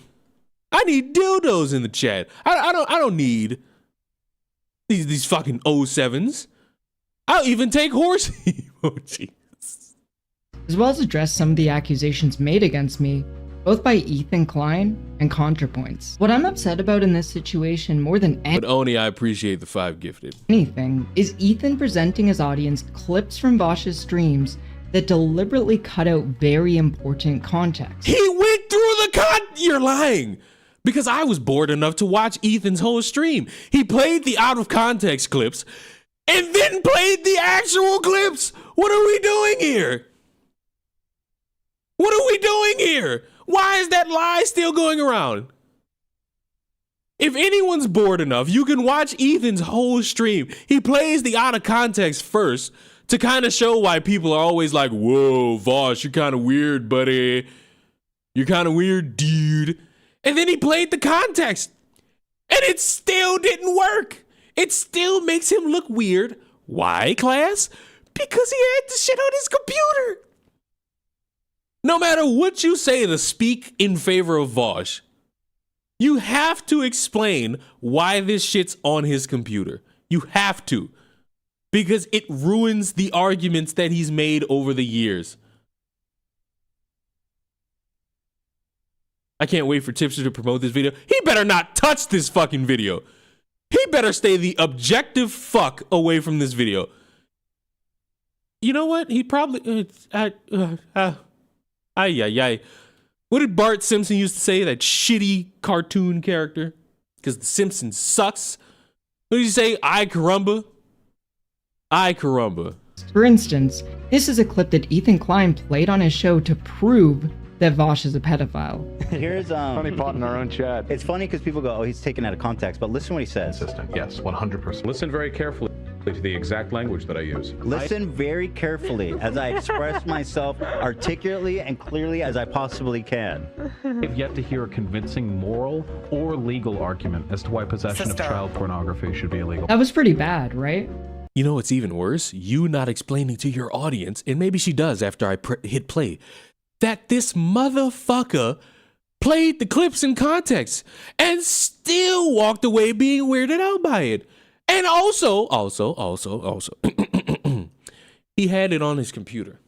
I need dildos in the chat. I don't need these fucking 07s. I'll even take horse emojis. As well as address some of the accusations made against me, both by Ethan Klein and ContraPoints. What I'm upset about in this situation more than But Oni, I appreciate the 5 gifted. anything is Ethan presenting his audience clips from Vosh's streams that deliberately cut out very important context. He went through the You're lying! Because I was bored enough to watch Ethan's whole stream. He played the out of context clips and then played the actual clips. What are we doing here? What are we doing here? Why is that lie still going around? If anyone's bored enough, you can watch Ethan's whole stream. He plays the out of context first to kind of show why people are always like, whoa, Vosh, you're kind of weird, buddy. You're kind of weird, dude. And then he played the context. And it still didn't work. It still makes him look weird. Why, class? Because he had the shit on his computer. No matter what you say to speak in favor of Vosh, you have to explain why this shit's on his computer. You have to. Because it ruins the arguments that he's made over the years. I can't wait for Tipster to promote this video. He better not touch this fucking video. He better stay the objective fuck away from this video. You know what? He probably... What did Bart Simpson used to say? That shitty cartoon character? Because The Simpsons sucks. What did he say? Ay caramba? Ay caramba. For instance, this is a clip that Ethan Klein played on his show to prove that Vosh is a pedophile. Here's funny pot in our own chat. It's funny because people go, oh, he's taken out of context, but listen to what he says. Consistent. Yes, 100%. Listen very carefully. to the exact language that I use. Listen very carefully as I express myself articulately and clearly as I possibly can. I've yet to hear a convincing moral or legal argument as to why possession of child pornography should be illegal. That was pretty bad, right? You know what's even worse? You not explaining to your audience, and maybe she does after I hit play, that this motherfucker played the clips in context and still walked away being weirded out by it. And also, he had it on his computer.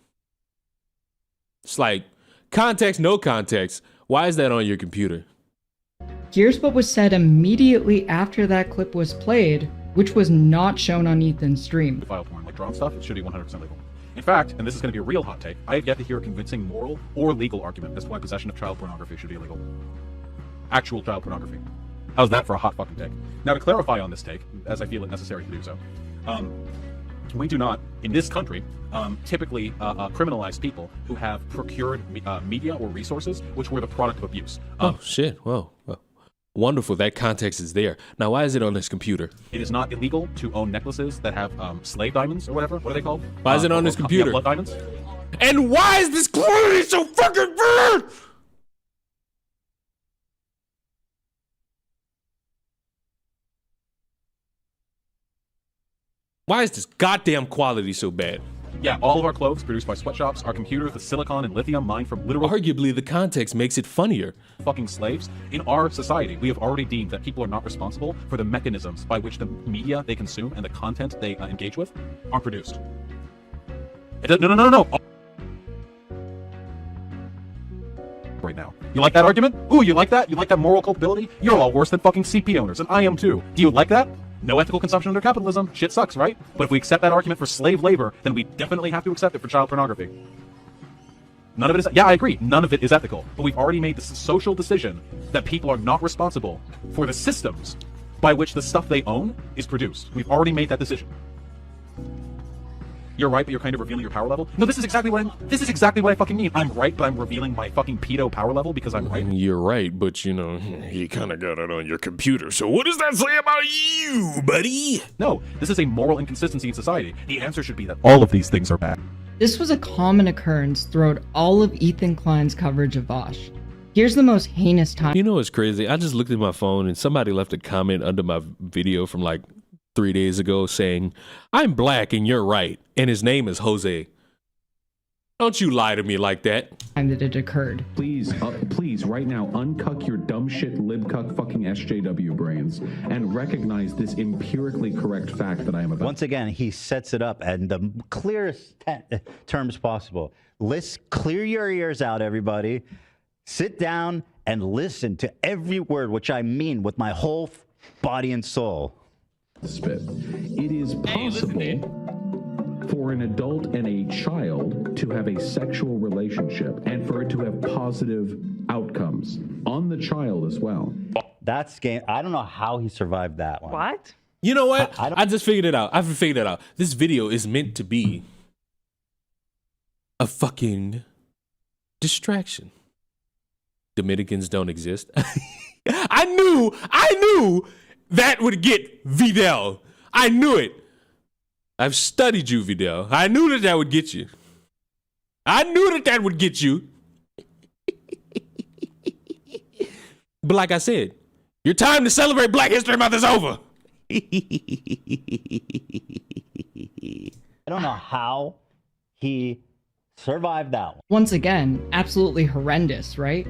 It's like, context, no context. Why is that on your computer? Here's what was said immediately after that clip was played, which was not shown on Ethan's stream. File porn, like drawn stuff, it should be 100% legal. In fact, and this is going to be a real hot take, I have yet to hear a convincing moral or legal argument as to why possession of child pornography should be illegal. Actual child pornography. How's that for a hot fucking take? Now, to clarify on this take, as I feel it necessary to do so, we do not, in this country, typically criminalize people who have procured media or resources which were the product of abuse. Oh, shit. Whoa. Wonderful. That context is there. Now, why is it on his computer? It is not illegal to own necklaces that have slave diamonds or whatever. What are they called? Why is it on his computer? Blood diamonds. And why is this quality so fucking bad? Why is this goddamn quality so bad? Yeah, all of our clothes produced by sweatshops, our computers with silicon and lithium mined from literal... Arguably, the context makes it funnier. ...fucking slaves. In our society, we have already deemed that people are not responsible for the mechanisms by which the media they consume and the content they engage with are produced. No. Right now. You like that argument? Ooh, you like that? You like that moral culpability? You're all worse than fucking CP owners, and I am too. Do you like that? No ethical consumption under capitalism. Shit sucks, right? But if we accept that argument for slave labor, then we definitely have to accept it for child pornography. None of it is... Yeah, I agree. None of it is ethical. But we've already made this social decision that people are not responsible for the systems by which the stuff they own is produced. We've already made that decision. You're right, but you're kind of revealing your power level. No, this is exactly what I fucking mean. I'm right, but I'm revealing my fucking pedo power level because I'm right. You're right, but you know, you kind of got it on your computer. So what does that say about you, buddy? No, this is a moral inconsistency in society. The answer should be that all of these things are bad. This was a common occurrence throughout all of Ethan Klein's coverage of Vosh. Here's the most heinous time. You know what's crazy? I just looked at my phone and somebody left a comment under my video from like 3 days ago saying, "I'm black and you're right, and his name is Jose." Don't you lie to me like that. Time that it occurred. Please, right now, uncuck your dumb shit libcuck fucking SJW brains and recognize this empirically correct fact that I am about. Once again, he sets it up in the clearest terms possible. Clear your ears out, everybody. Sit down and listen to every word, which I mean with my whole body and soul. Spit. It is possible for an adult and a child to have a sexual relationship and for it to have positive outcomes on the child as well. That's game. I don't know how he survived that one. What? You know what? I just figured it out. I've figured it out. This video is meant to be a fucking distraction. Dominicans don't exist. I knew that would get Vidal. I knew it. I've studied you, Vidal. I knew that would get you. I knew that would get you. But like I said, your time to celebrate Black History Month is over. I don't know how he survived that one. Once again, absolutely horrendous, right?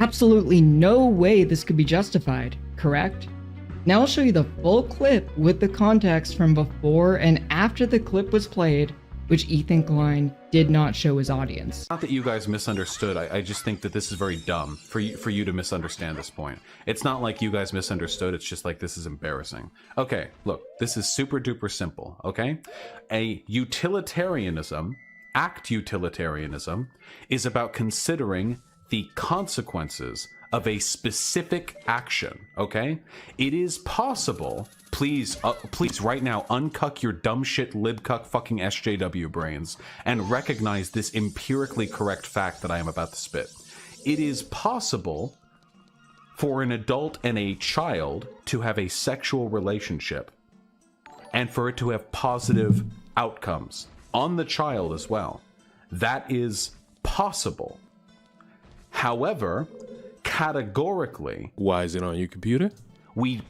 Absolutely no way this could be justified, correct? Now I'll show you the full clip with the context from before and after the clip was played, which Ethan Klein did not show his audience. Not that you guys misunderstood, I just think that this is very dumb for you to misunderstand this point. It's not like you guys misunderstood, it's just like this is embarrassing. Okay, look, this is super duper simple, okay? Act utilitarianism is about considering the consequences of a specific action, okay? It is possible, please right now uncuck your dumb shit libcuck fucking SJW brains and recognize this empirically correct fact that I am about to spit. It is possible for an adult and a child to have a sexual relationship and for it to have positive outcomes on the child as well. That is possible. However, categorically, why is it on your computer? We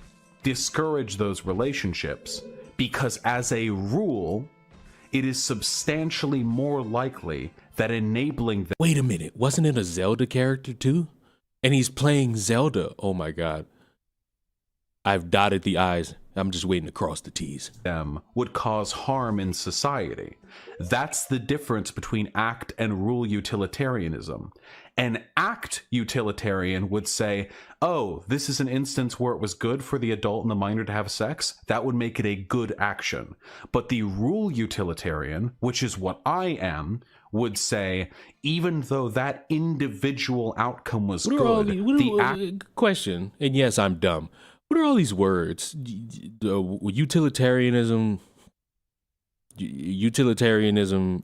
discourage those relationships because, as a rule, it is substantially more likely that enabling them. Wait a minute, wasn't it a Zelda character too? And he's playing Zelda. Oh my God. I've dotted the I's. I'm just waiting to cross the T's. Them would cause harm in society. That's the difference between act and rule utilitarianism. An act utilitarian would say, oh, this is an instance where it was good for the adult and the minor to have sex. That would make it a good action. But the rule utilitarian, which is what I am, would say, even though that individual outcome was good, question, and yes, I'm dumb. What are all these words? Utilitarianism, utilitarianism.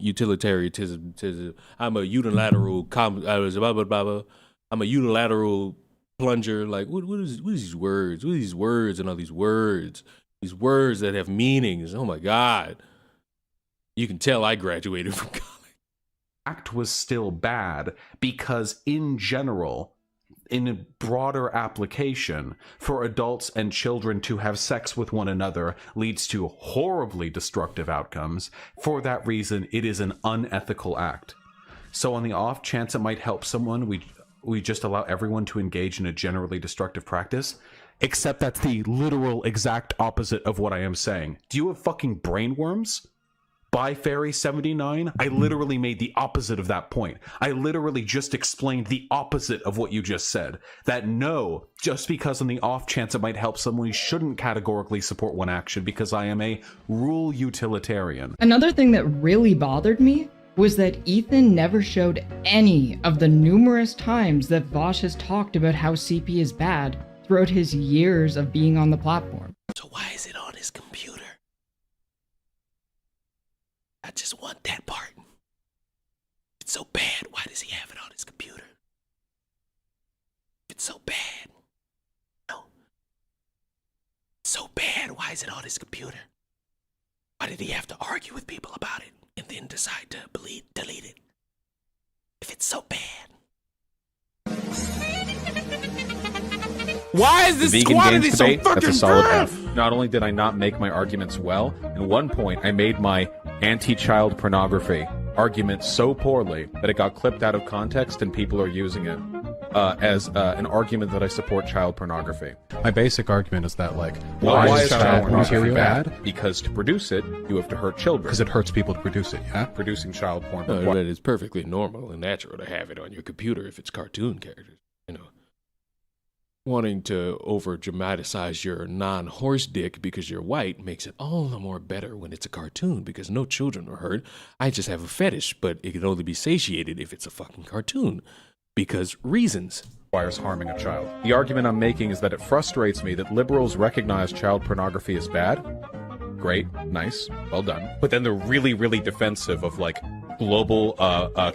I'm a unilateral. I'm a unilateral plunger. Like what is these words? What are these words and all these words? These words that have meanings. Oh my God! You can tell I graduated from college. Act was still bad because, in general, in a broader application, for adults and children to have sex with one another leads to horribly destructive outcomes. For that reason, it is an unethical act. So on the off chance it might help someone, we just allow everyone to engage in a generally destructive practice. Except that's the literal exact opposite of what I am saying. Do you have fucking brainworms? By Fairy 79, I literally made the opposite of that point. I literally just explained the opposite of what you just said. That no, just because on the off chance it might help someone, we shouldn't categorically support one action because I am a rule utilitarian. Another thing that really bothered me was that Ethan never showed any of the numerous times that Vosh has talked about how CP is bad throughout his years of being on the platform. So why is it on his computer? I just want that part. It's so bad. Why does he have it on his computer? It's so bad. No. It's so bad. Why is it on his computer? Why did he have to argue with people about it and then decide to delete it? If it's so bad. Why is this quantity so fucking That's a solid bad? F. Not only did I not make my arguments well, in one point I made my anti-child pornography argument so poorly that it got clipped out of context and people are using it as an argument that I support child pornography. My basic argument is that, like, why is child pornography bad? Because to produce it, you have to hurt children. Because it hurts people to produce it, yeah? Producing child porn. No, but it's perfectly normal and natural to have it on your computer if it's cartoon characters, you know. Wanting to over-dramatize your non-horse dick because you're white makes it all the more better when it's a cartoon because no children are hurt. I just have a fetish, but it can only be satiated if it's a fucking cartoon. Because reasons. Requires harming a child. The argument I'm making is that it frustrates me that liberals recognize child pornography as bad. Great, nice, well done. But then they're really, really defensive of, like, global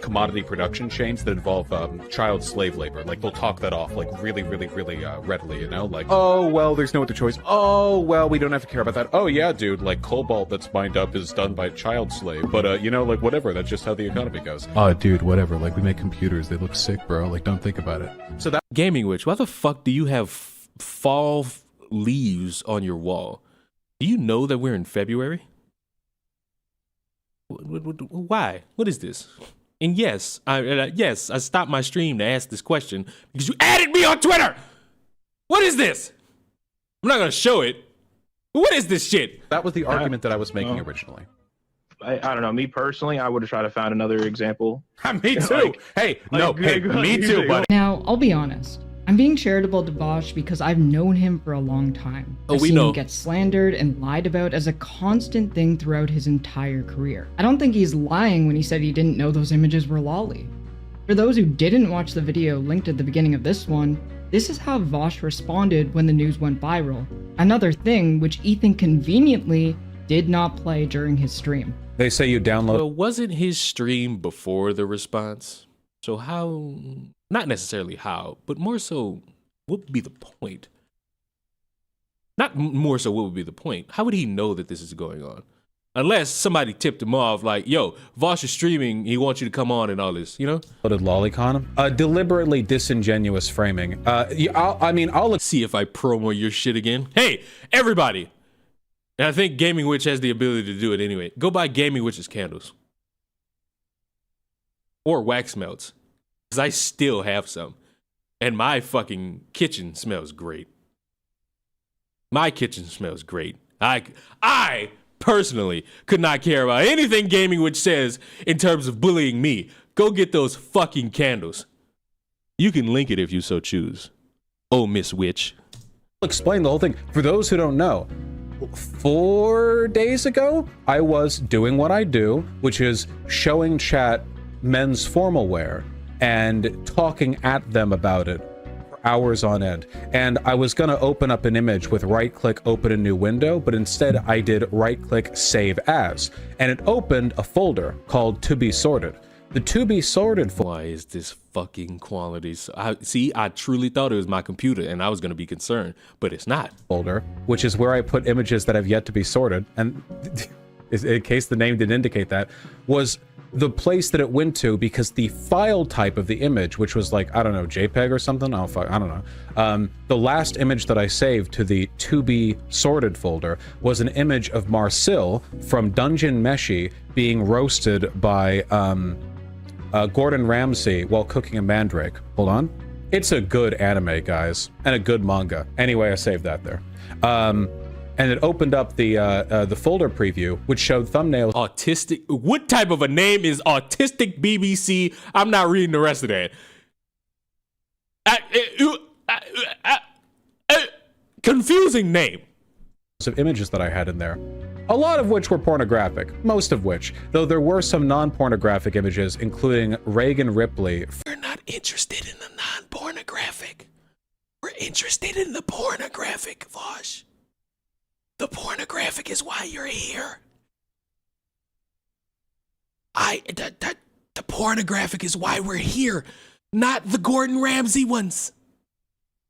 commodity production chains that involve child slave labor. Like, they'll talk that off, like, really, really, really readily, you know? Like, oh, well, there's no other choice. Oh, well, we don't have to care about that. Oh, yeah, dude, like, cobalt that's mined up is done by child slave. But, you know, like, whatever, that's just how the economy goes. Oh, dude, whatever. Like, we make computers. They look sick, bro. Like, don't think about it. So that Gaming Witch, why the fuck do you have fall leaves on your wall? Do you know that we're in February? Why? What is this? And yes, I stopped my stream to ask this question because you added me on Twitter. What is this? I'm not gonna show it. What is this shit? That was the argument that I was making originally. I don't know. Me personally, I would have tried to find another example. Me too. Me too, buddy. Now, I'll be honest. I'm being charitable to Bosch because I've known him for a long time. I've seen him get slandered and lied about as a constant thing throughout his entire career. I don't think he's lying when he said he didn't know those images were lolly. For those who didn't watch the video linked at the beginning of this one, this is how Vosh responded when the news went viral. Another thing which Ethan conveniently did not play during his stream. They say you download. Well, wasn't his stream before the response? So how, not necessarily how, but more so, what would be the point? Not more so what would be the point. How would he know that this is going on? Unless somebody tipped him off like, yo, Vosh is streaming, he wants you to come on and all this, you know? Lolicon. Deliberately disingenuous framing. I'll see if I promo your shit again. Hey, everybody! And I think Gaming Witch has the ability to do it anyway. Go buy Gaming Witch's candles. Or wax melts. Because I still have some. And my fucking kitchen smells great. My kitchen smells great. I personally could not care about anything Gaming Witch says in terms of bullying me. Go get those fucking candles. You can link it if you so choose. Oh, Miss Witch. explain the whole thing. For those who don't know, 4 days ago, I was doing what I do, which is showing chat men's formal wear and talking at them about it for hours on end. And I was going to open up an image with right-click, open a new window, but instead I did right-click, save as. And it opened a folder called To Be Sorted. The To Be Sorted folder. Why is this fucking quality? So I truly thought it was my computer and I was going to be concerned, but it's not. Folder, which is where I put images that have yet to be sorted, and in case the name didn't indicate that, was the place that it went to because the file type of the image, which was like, I don't know, JPEG or something? I don't know. The last image that I saved to the To Be Sorted folder was an image of Marcel from Dungeon Meshi being roasted by Gordon Ramsay while cooking a mandrake. Hold on. It's a good anime, guys, and a good manga. Anyway, I saved that there. And it opened up the folder preview, which showed thumbnails. Autistic? What type of a name is Autistic BBC? I'm not reading the rest of that. Confusing name. Of images that I had in there. A lot of which were pornographic. Most of which. Though there were some non-pornographic images, including Reagan Ripley. We're not interested in the non-pornographic. We're interested in the pornographic, Vosh. The pornographic is why you're here. The pornographic is why we're here, not the Gordon Ramsay ones.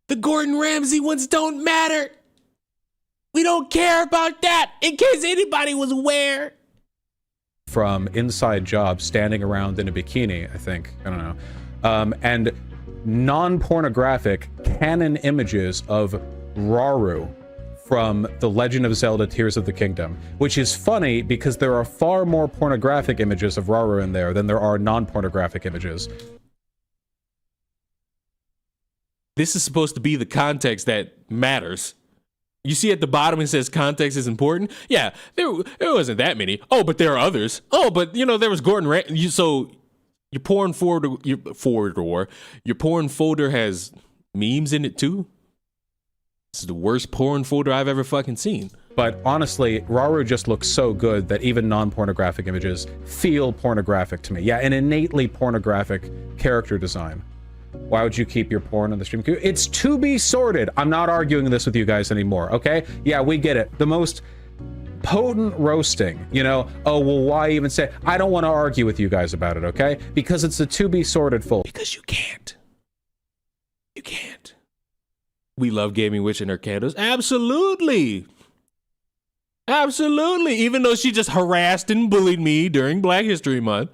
The Gordon Ramsay ones don't matter. We don't care about that, in case anybody was aware. From Inside Job, standing around in a bikini, I think. I don't know. And non-pornographic canon images of Rauru from The Legend of Zelda Tears of the Kingdom, which is funny because there are far more pornographic images of Rauru in there than there are non-pornographic images. This is supposed to be the context that matters. You see at the bottom it says context is important. Yeah, there wasn't that many. Oh, but there are others. Oh, but there was Gordon Ramsay. So your porn folder, your porn folder has memes in it too. This is the worst porn folder I've ever fucking seen. But honestly, Rauru just looks so good that even non-pornographic images feel pornographic to me. Yeah, an innately pornographic character design. Why would you keep your porn on the stream queue? It's to be sorted. I'm not arguing this with you guys anymore, okay? Yeah, we get it. The most potent roasting, oh, well, why even say? I don't want to argue with you guys about it, okay? Because it's a to be sorted folder. Because you can't. You can't. We love Gaming Witch and her candles. Absolutely. Absolutely. Even though she just harassed and bullied me during Black History Month.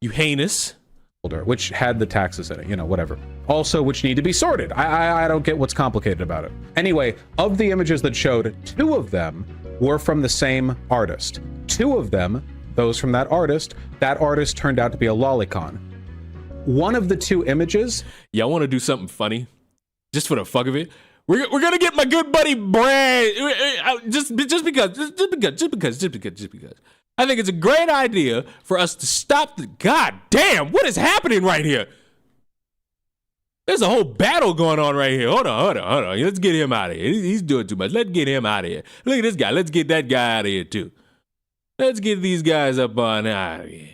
You heinous. Which had the taxes in it, whatever. Also, which need to be sorted. I don't get what's complicated about it. Anyway, of the images that showed, 2 of them were from the same artist. 2 of them, those from that artist turned out to be a lolicon. One of the 2 images... Y'all want to do something funny? Just for the fuck of it? We're gonna get my good buddy Brad. Just because. I think it's a great idea for us to stop the... God damn, what is happening right here? There's a whole battle going on right here. Hold on. Let's get him out of here. He's doing too much. Let's get him out of here. Look at this guy. Let's get that guy out of here too. Let's get these guys up on out of here.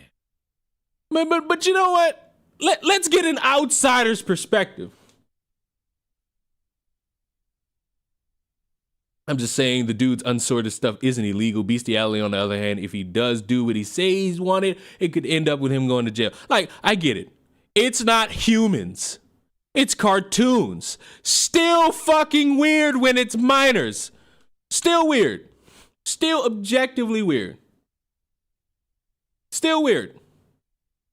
But you know what? Let's get an outsider's perspective. I'm just saying the dude's unsorted stuff isn't illegal. Bestiality, on the other hand, if he does do what he says he's wanted, it could end up with him going to jail. Like, I get it. It's not humans. It's cartoons. Still fucking weird when it's minors. Still weird. Still objectively weird. Still weird.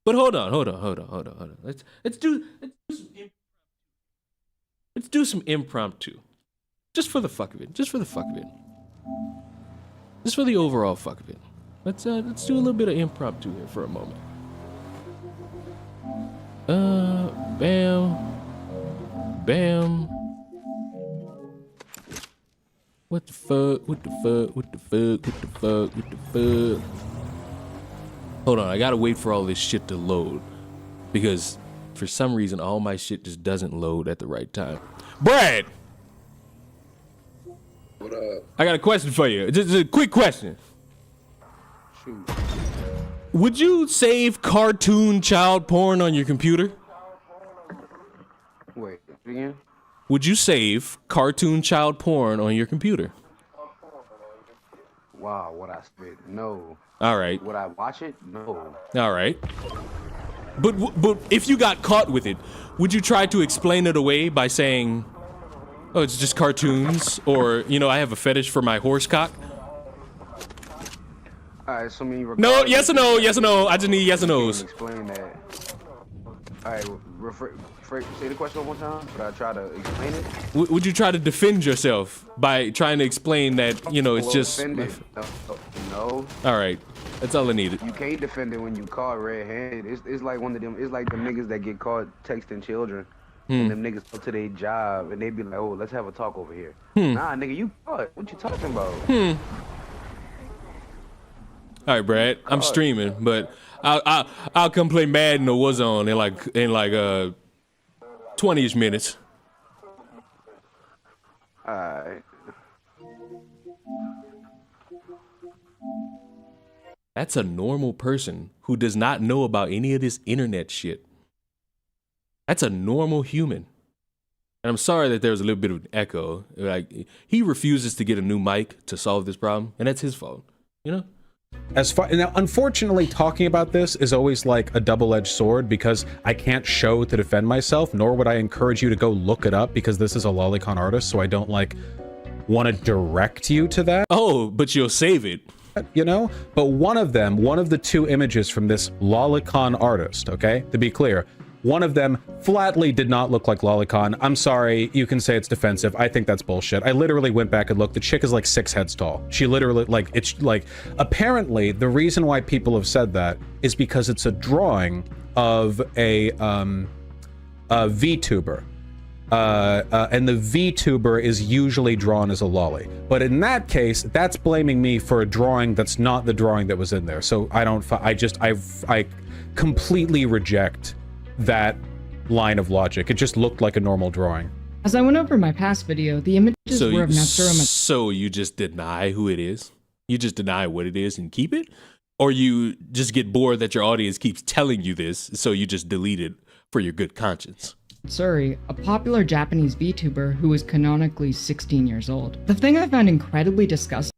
But hold on. Let's do some impromptu. Just for the fuck of it. Just for the overall fuck of it. Let's do a little bit of impromptu here for a moment. Bam. What the fuck? Hold on, I gotta wait for all this shit to load. Because for some reason, all my shit just doesn't load at the right time. Brad! What up? I got a question for you. Just a quick question. Shoot. Would you save cartoon child porn on your computer? Wait, again? Would you save cartoon child porn on your computer? Wow, what I spit? No. All right. Would I watch it? No. All right. But if you got caught with it, would you try to explain it away by saying, "Oh, it's just cartoons," or I have a fetish for my horse cock? All right, so No, yes or no, yes or no. I just need yes or no's. Explain that. All right, say the question one more time. Would I try to explain it? Would you try to defend yourself by trying to explain that it's just? No. All right, that's all I needed. You can't defend it when you caught red-handed. It's like one of them. It's like the niggas that get caught texting children. And them niggas go to their job and they be like, "Oh, let's have a talk over here." Nah, nigga, you caught. What you talking about? All right, Brad. I'm streaming, but I'll come play Madden or Warzone in like 20ish minutes. Alright. That's a normal person who does not know about any of this internet shit. That's a normal human. And I'm sorry that there's a little bit of an echo. Like, he refuses to get a new mic to solve this problem, and that's his fault. Now, unfortunately, talking about this is always like a double-edged sword because I can't show to defend myself, nor would I encourage you to go look it up because this is a lolicon artist, so I don't want to direct you to that. Oh, but you'll save it. But one of the two images from this lolicon artist, okay, to be clear, one of them flatly did not look like lolicon. I'm sorry, you can say it's defensive. I think that's bullshit. I literally went back and looked. The chick is like 6 heads tall. She literally, apparently the reason why people have said that is because it's a drawing of a VTuber. And the VTuber is usually drawn as a lolly. But in that case, that's blaming me for a drawing that's not the drawing that was in there. So I completely reject that line of logic. It just looked like a normal drawing. As I went over my past video, the images were of Natsuro. So you just deny who it is? You just deny what it is and keep it? Or you just get bored that your audience keeps telling you this, so you just delete it for your good conscience? Matsuri, a popular Japanese VTuber who is canonically 16 years old. The thing I found incredibly disgusting...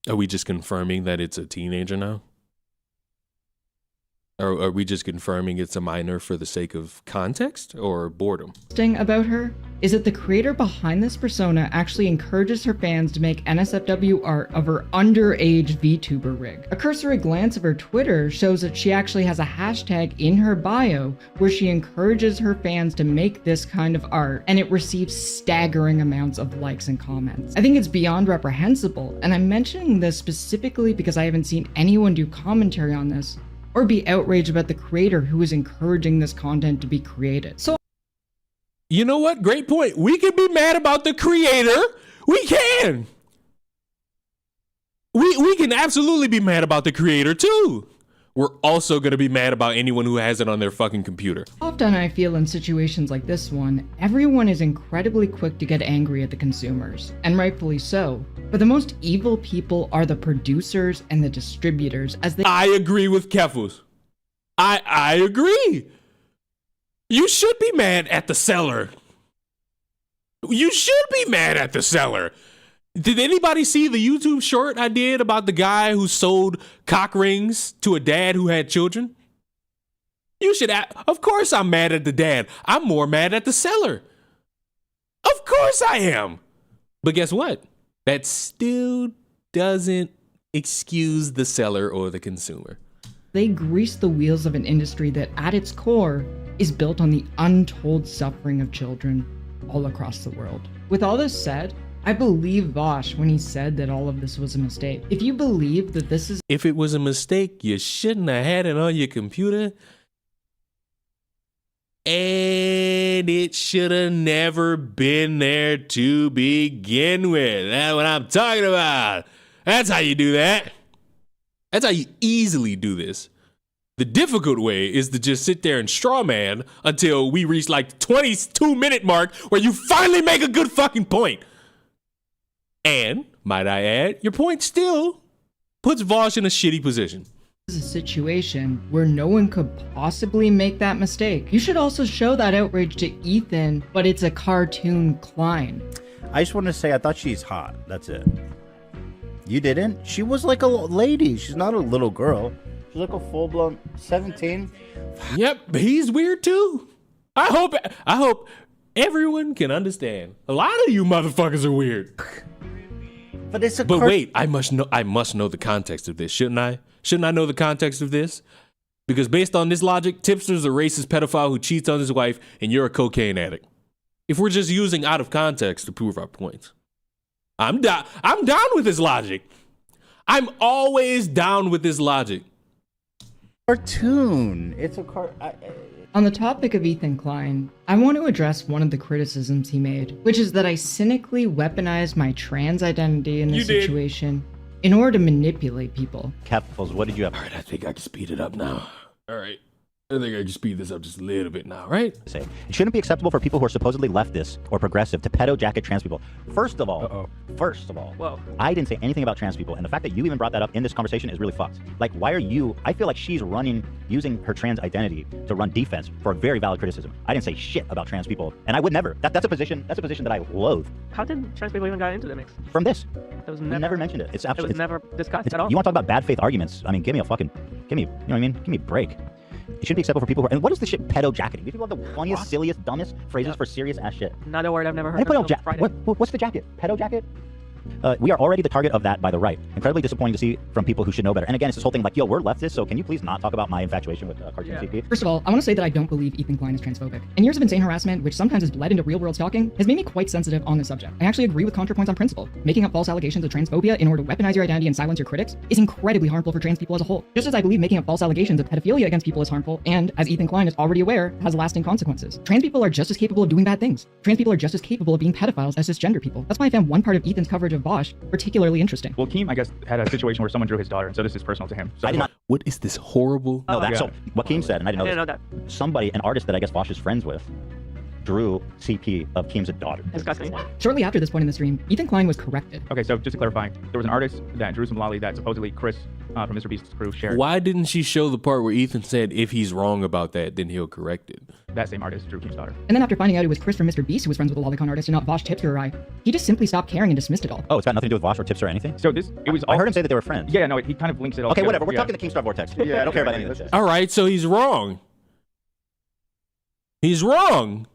Are we just confirming that it's a teenager now? Or are we just confirming it's a minor for the sake of context or boredom? About her is that the creator behind this persona actually encourages her fans to make NSFW art of her underage VTuber rig. A cursory glance of her Twitter shows that she actually has a hashtag in her bio where she encourages her fans to make this kind of art, and it receives staggering amounts of likes and comments. I think it's beyond reprehensible, and I'm mentioning this specifically because I haven't seen anyone do commentary on this or be outraged about the creator who is encouraging this content to be created. So, you know what? Great point. We can be mad about the creator. We can. We can absolutely be mad about the creator too. We're also going to be mad about anyone who has it on their fucking computer. Often I feel in situations like this one, everyone is incredibly quick to get angry at the consumers, and rightfully so. But the most evil people are the producers and the distributors, as they— I agree with Keffals. I agree. You should be mad at the seller. You should be mad at the seller. Did anybody see the YouTube short I did about the guy who sold cock rings to a dad who had children? You should— of course I'm mad at the dad. I'm more mad at the seller. Of course I am. But guess what? That still doesn't excuse the seller or the consumer. They grease the wheels of an industry that, at its core, is built on the untold suffering of children all across the world. With all this said, I believe Vosh when he said that all of this was a mistake. If you believe that this is— If it was a mistake, you shouldn't have had it on your computer. And it should have never been there to begin with. That's what I'm talking about. That's how you do that. That's how you easily do this. The difficult way is to just sit there and straw man until we reach like the 22-minute mark where you finally make a good fucking point. And, might I add, your point still puts Vosh in a shitty position. This is a situation where no one could possibly make that mistake. You should also show that outrage to Ethan, but it's a cartoon Klein. I just want to say I thought she's hot. That's it. You didn't? She was like a lady. She's not a little girl. She's like a full-blown 17. Yep, he's weird too. I hope everyone can understand. A lot of you motherfuckers are weird. But it's a But wait, I must know the context of this, shouldn't I? Shouldn't I know the context of this? Because based on this logic, Tipster's a racist pedophile who cheats on his wife, and you're a cocaine addict. If we're just using out of context to prove our points, I'm down with this logic. I'm always down with this logic. Cartoon. It's a On the topic of Ethan Klein, I want to address one of the criticisms he made, which is that I cynically weaponized my trans identity in this situation in order to manipulate people. Keffals, what did you have? All right, I think I can speed it up now. All right. I think I can speed this up just a little bit now, right? It shouldn't be acceptable for people who are supposedly leftist or progressive to pedo jacket trans people. First of all, Whoa. I didn't say anything about trans people, and the fact that you even brought that up in this conversation is really fucked. Like, why are you? I feel like she's using her trans identity to run defense for a very valid criticism. I didn't say shit about trans people, and I would never. That's a position that I loathe. How did trans people even get into the mix? From this, It was we never mentioned it. It's absolutely never discussed at all. You want to talk about bad faith arguments? I mean, give me a you know what I mean? Give me a break. It shouldn't be acceptable for people who are, and what is this shit pedo jacketing? These people have the funniest, silliest, dumbest phrases for serious ass shit. Another word I've never heard of. What's the jacket? Pedo jacket? We are already the target of that by the right. Incredibly disappointing to see from people who should know better. And again, it's this whole thing like, yo, we're leftists, so can you please not talk about my infatuation with cartoon CP? First of all, I want to say that I don't believe Ethan Klein is transphobic. And years of insane harassment, which sometimes has bled into real-world stalking, has made me quite sensitive on this subject. I actually agree with ContraPoints on principle. Making up false allegations of transphobia in order to weaponize your identity and silence your critics is incredibly harmful for trans people as a whole. Just as I believe making up false allegations of pedophilia against people is harmful, and, as Ethan Klein is already aware, has lasting consequences. Trans people are just as capable of doing bad things. Trans people are just as capable of being pedophiles as cisgender people. That's why I found one part of Ethan's coverage of Bosch particularly interesting. Well, Keem, I guess, had a situation where someone drew his daughter, and so this is personal to him. So I did not. What is this horrible? No, so what Keem said, and I didn't know that. Somebody, an artist that I guess Vosh is friends with, drew CP of Keem's daughter. Disgusting. Shortly after this point in the stream, Ethan Klein was corrected. Okay, so just to clarify, there was an artist that drew some lolly that supposedly Chris from Mr. Beast's crew shared. Why didn't she show the part where Ethan said if he's wrong about that, then he'll correct it? That same artist drew Keem's daughter. And then after finding out it was Chris from Mr. Beast who was friends with the lolicon artist and not Vosh, Tipster, or I, he just simply stopped caring and dismissed it all. Oh, it's got nothing to do with Vosh or Tips or anything? So it was all... I heard him say that they were friends. Yeah, no, he kind of links it all Okay, together. whatever. We're talking the Keemstar Vortex. Yeah, I don't care about any of this shit. All right, so he's wrong. He's wrong.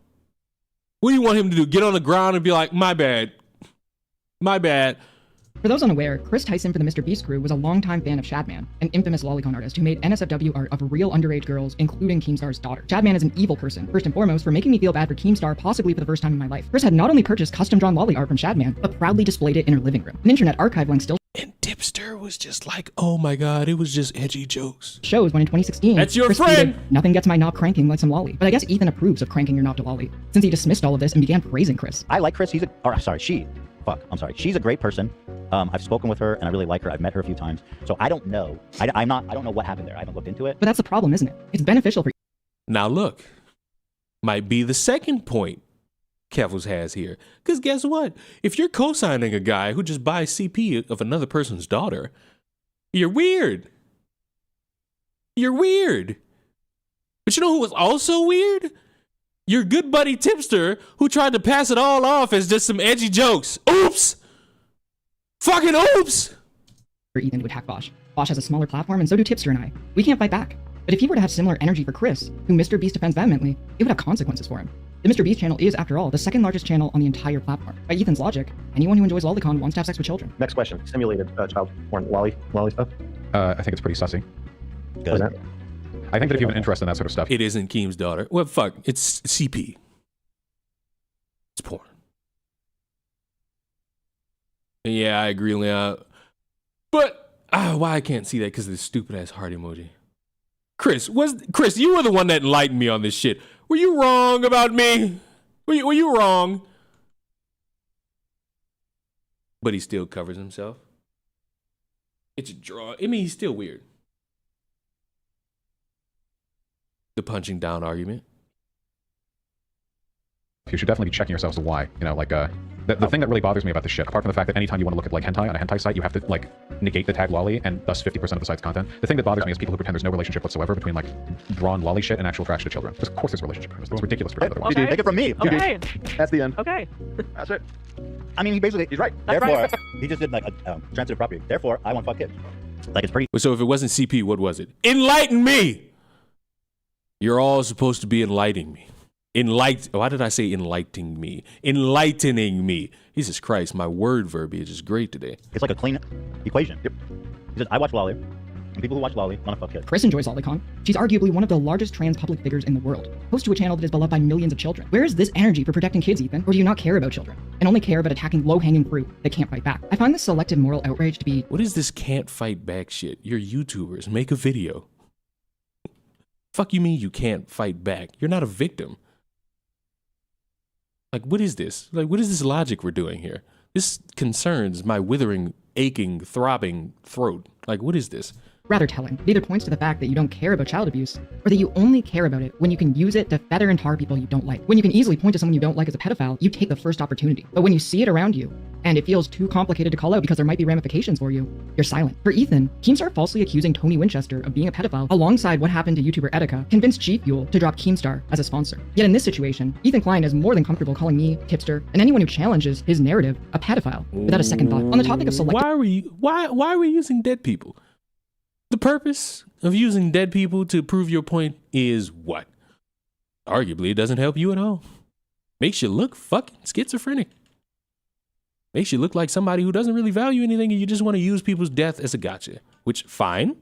What do you want him to do? Get on the ground and be like, my bad. My bad. For those unaware, Chris Tyson for the Mr. Beast crew was a longtime fan of Shadman, an infamous lolicon artist who made NSFW art of real underage girls, including Keemstar's daughter. Shadman is an evil person, first and foremost, for making me feel bad for Keemstar possibly for the first time in my life. Chris had not only purchased custom-drawn lolly art from Shadman, but proudly displayed it in her living room. An internet archive link still And Tipster was just like, oh my god, it was just edgy jokes. shows when in 2016, That's your Chris friend! tweeted, "Nothing gets my knob cranking like some lolly." But I guess Ethan approves of cranking your knob to lolly, since he dismissed all of this and began praising Chris. I like Chris. She's a great person. I've spoken with her and I really like her. I've met her a few times. So I don't know. I don't know what happened there. I haven't looked into it. But that's the problem, isn't it? It's beneficial for Now look, might be the second point Keffals has here. Because guess what? If you're co-signing a guy who just buys CP of another person's daughter, you're weird. You're weird. But you know who was also weird? Your good buddy Tipster, who tried to pass it all off as just some edgy jokes. Oops! Fucking oops! For Ethan to attack Bosch. Bosch has a smaller platform, and so do Tipster and I. We can't fight back. But if he were to have similar energy for Chris, who Mr. Beast defends vehemently, it would have consequences for him. The Mr. Beast channel is, after all, the second largest channel on the entire platform. By Ethan's logic, anyone who enjoys lolicon wants to have sex with children. Next question. Simulated child porn lolly stuff. I think it's pretty sussy. Good. I think that if you have an interest in that sort of stuff, It isn't Keem's daughter. Well, fuck. It's CP. It's porn. Yeah, I agree, Leon. But why I can't see that? Because of this stupid ass heart emoji. Chris, you were the one that enlightened me on this shit. Were you wrong about me? Were you wrong? But he still covers himself. It's a draw. I mean, he's still weird. The punching down argument. you should definitely be checking yourselves the why. You know, like the thing that really bothers me about this shit, apart from the fact that anytime you want to look at like hentai on a hentai site, you have to like negate the tag lolly and thus 50% of the site's content. The thing that bothers me is people who pretend there's no relationship whatsoever between like drawn lolly shit and actual attraction to children. Of course there's a relationship. It's ridiculous. Okay. Take it from me. Okay. That's the end. Okay. That's it. I mean, he's right. Therefore, he just did like a transitive property. Therefore, I want to fuck kids. Like, it's pretty. So if it wasn't CP, what was it? Enlighten me! You're all supposed to be enlightening me. Why did I say enlightening me? Enlightening me. Jesus Christ, my word verbiage is great today. It's like a clean equation. Yep. He says, I watch lolly, and people who watch lolly want to fuck kids. Chris enjoys lolicon. She's arguably one of the largest trans public figures in the world, host to a channel that is beloved by millions of children. Where is this energy for protecting kids, Ethan? Or do you not care about children, and only care about attacking low-hanging fruit that can't fight back? I find this selective moral outrage to be... What is this can't fight back shit? You're YouTubers. Make a video. Fuck you mean you can't fight back? You're not a victim. Like, what is this? Like, what is this logic we're doing here? This concerns my withering, aching, throbbing throat. Like, what is this? rather telling. It either points to the fact that you don't care about child abuse, or that you only care about it when you can use it to feather and tar people you don't like. When you can easily point to someone you don't like as a pedophile, you take the first opportunity. But when you see it around you, and it feels too complicated to call out because there might be ramifications for you, you're silent. For Ethan, Keemstar falsely accusing Tony Winchester of being a pedophile, alongside what happened to YouTuber Etika, convinced G Fuel to drop Keemstar as a sponsor. Yet in this situation, Ethan Klein is more than comfortable calling me, Tipster, and anyone who challenges his narrative a pedophile without a second thought. On the topic of selective... Why are we using dead people? The purpose of using dead people to prove your point is what? Arguably, it doesn't help you at all. Makes you look fucking schizophrenic. Makes you look like somebody who doesn't really value anything and you just want to use people's death as a gotcha. Which, fine.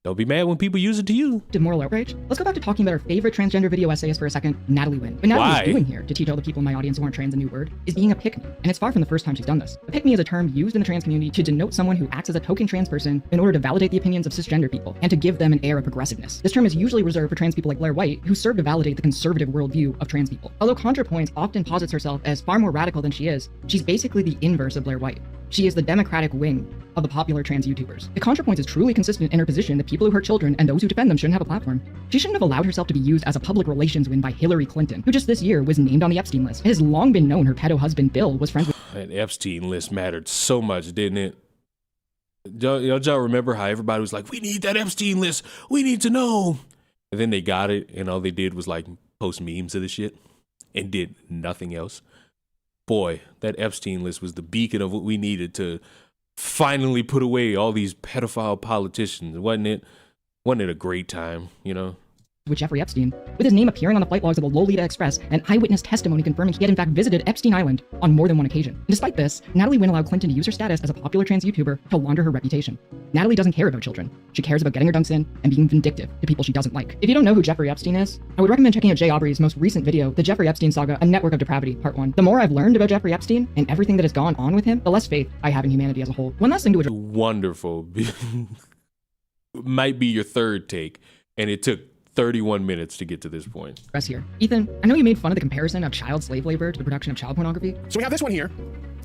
Don't be mad when people use it to you. Moral outrage? Let's go back to talking about our favorite transgender video essayist for a second, Natalie Wynn. What Natalie is doing here, to teach all the people in my audience who aren't trans a new word, is being a pick-me. And it's far from the first time she's done this. A pick-me is a term used in the trans community to denote someone who acts as a token trans person in order to validate the opinions of cisgender people, and to give them an air of progressiveness. This term is usually reserved for trans people like Blair White, who serve to validate the conservative worldview of trans people. Although ContraPoints often posits herself as far more radical than she is, she's basically the inverse of Blair White. She is the democratic wing of the popular trans YouTubers. If ContraPoints is truly consistent in her position that people who hurt children and those who defend them shouldn't have a platform, she shouldn't have allowed herself to be used as a public relations win by Hillary Clinton, who just this year was named on the Epstein list. It has long been known her pedo husband Bill was friends with... That Epstein list mattered so much, didn't it? Y'all remember how everybody was like, we need that Epstein list, we need to know. And then they got it, and all they did was like post memes of the shit and did nothing else. Boy, that Epstein list was the beacon of what we needed to finally put away all these pedophile politicians, wasn't it? Wasn't it a great time, you know? With Jeffrey Epstein, with his name appearing on the flight logs of the Lolita Express and eyewitness testimony confirming he had in fact visited Epstein Island on more than one occasion. And despite this, Natalie Wynn allowed Clinton to use her status as a popular trans YouTuber to launder her reputation. Natalie doesn't care about children. She cares about getting her dunks in and being vindictive to people she doesn't like. If you don't know who Jeffrey Epstein is, I would recommend checking out Jay Aubrey's most recent video, The Jeffrey Epstein Saga, A Network of Depravity, Part 1. The more I've learned about Jeffrey Epstein and everything that has gone on with him, the less faith I have in humanity as a whole. One last thing to address. Wonderful. Might be your third take, and it took 31 minutes to get to this point. Here. Ethan, I know you made fun of the comparison of child slave labor to the production of child pornography. So we have this one here.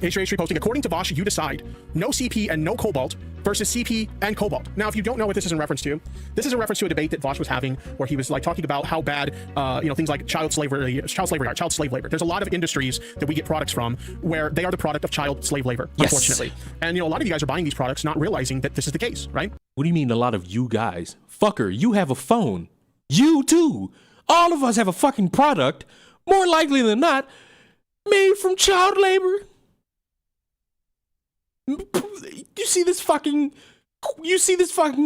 H3H3 posting, according to Vosh, you decide no CP and no cobalt versus CP and cobalt. Now, if you don't know what this is in reference to, this is a reference to a debate that Vosh was having where he was like talking about how bad, things like child slave labor. There's a lot of industries that we get products from where they are the product of child slave labor, unfortunately. And, a lot of you guys are buying these products not realizing that this is the case, right? What do you mean a lot of you guys? Fucker, you have a phone. You too. All of us have a fucking product, more likely than not, made from child labor. You see this fucking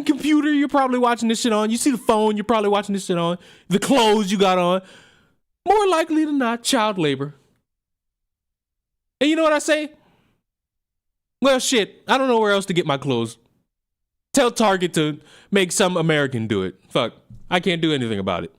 computer you're probably watching this shit on. You see the phone you're probably watching this shit on. The clothes you got on. more likely than not, child labor. And you know what I say? Well, shit, I don't know where else to get my clothes. Tell Target to make some American do it. Fuck, I can't do anything about it.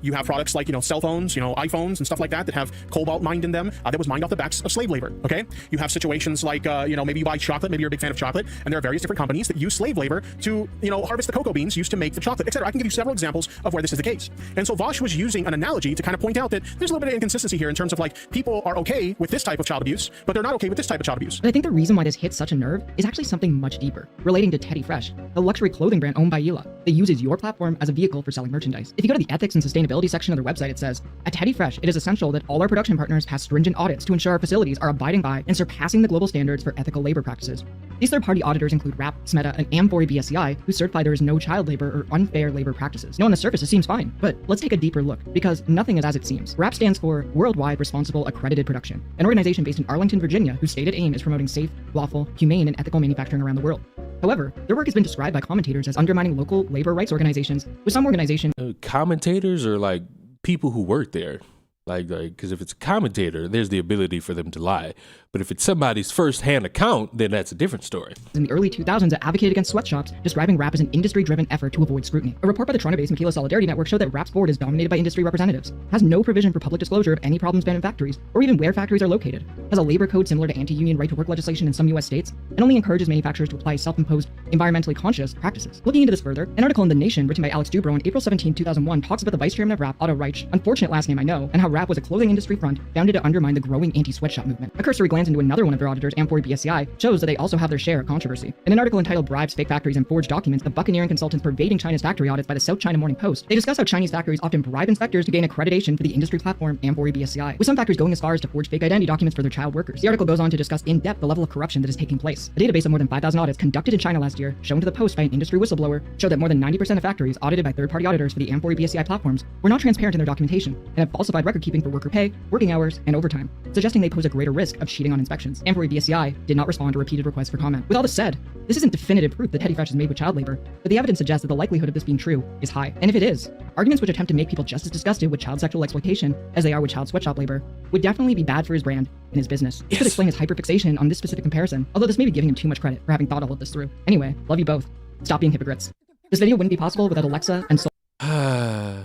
You have products like, cell phones, iPhones and stuff like that have cobalt mined in them that was mined off the backs of slave labor, okay? You have situations like, maybe you buy chocolate, maybe you're a big fan of chocolate, and there are various different companies that use slave labor to, harvest the cocoa beans used to make the chocolate, etc. I can give you several examples of where this is the case. And so Vosh was using an analogy to kind of point out that there's a little bit of inconsistency here in terms of people are okay with this type of child abuse, but they're not okay with this type of child abuse. But I think the reason why this hits such a nerve is actually something much deeper, relating to Teddy Fresh, the luxury clothing brand owned by Yila that uses your platform as a vehicle for selling merchandise. If you go to the ethics and sustainability section of their website, it says, at Teddy Fresh, it is essential that all our production partners pass stringent audits to ensure our facilities are abiding by and surpassing the global standards for ethical labor practices. These third-party auditors include RAP, SMETA, and Am4 BSCI, who certify there is no child labor or unfair labor practices. Now, on the surface, it seems fine, but let's take a deeper look, because nothing is as it seems. RAP stands for Worldwide Responsible Accredited Production, an organization based in Arlington, Virginia, whose stated aim is promoting safe, lawful, humane, and ethical manufacturing around the world. However, their work has been described by commentators as undermining local labor rights organizations, with some organizations... Commentators are like people who work there. Because if it's a commentator, there's the ability for them to lie. But if it's somebody's first-hand account, then that's a different story. In the early 2000s that advocated against sweatshops, describing RAP as an industry-driven effort to avoid scrutiny. A report by the Toronto-based Maquila Solidarity Network showed that RAP's board is dominated by industry representatives, has no provision for public disclosure of any problems found in factories, or even where factories are located, has a labor code similar to anti-union right-to-work legislation in some U.S. states, and only encourages manufacturers to apply self-imposed, environmentally conscious practices. Looking into this further, an article in The Nation written by Alex Dubrow on April 17, 2001 talks about the vice chairman of RAP, Otto Reich, unfortunate last name I know, and how RAP was a clothing industry front founded to undermine the growing anti-sweatshop movement. A cursory glance into another one of their auditors, Am4 BSCI, shows that they also have their share of controversy. In an article entitled Bribes, Fake Factories, and Forged Documents, the buccaneering consultants pervading China's factory audits by the South China Morning Post, they discuss how Chinese factories often bribe inspectors to gain accreditation for the industry platform Am4 BSCI, with some factories going as far as to forge fake identity documents for their child workers. The article goes on to discuss in depth the level of corruption that is taking place. A database of more than 5,000 audits conducted in China last year, shown to the Post by an industry whistleblower, showed that more than 90% of factories audited by third-party auditors for the Am4 BSCI platforms were not transparent in their documentation and have falsified record keeping for worker pay, working hours, and overtime, suggesting they pose a greater risk of cheating on inspections. Am4 BSCI did not respond to repeated requests for comment. With all this said, this isn't definitive proof that Teddy Fresh is made with child labor, but the evidence suggests that the likelihood of this being true is high. And if it is, arguments which attempt to make people just as disgusted with child sexual exploitation as they are with child sweatshop labor would definitely be bad for his brand and his business. This could explain his hyperfixation on this specific comparison, although this may be giving him too much credit for having thought all of this through. Anyway, love you both. Stop being hypocrites. This video wouldn't be possible without Alexa and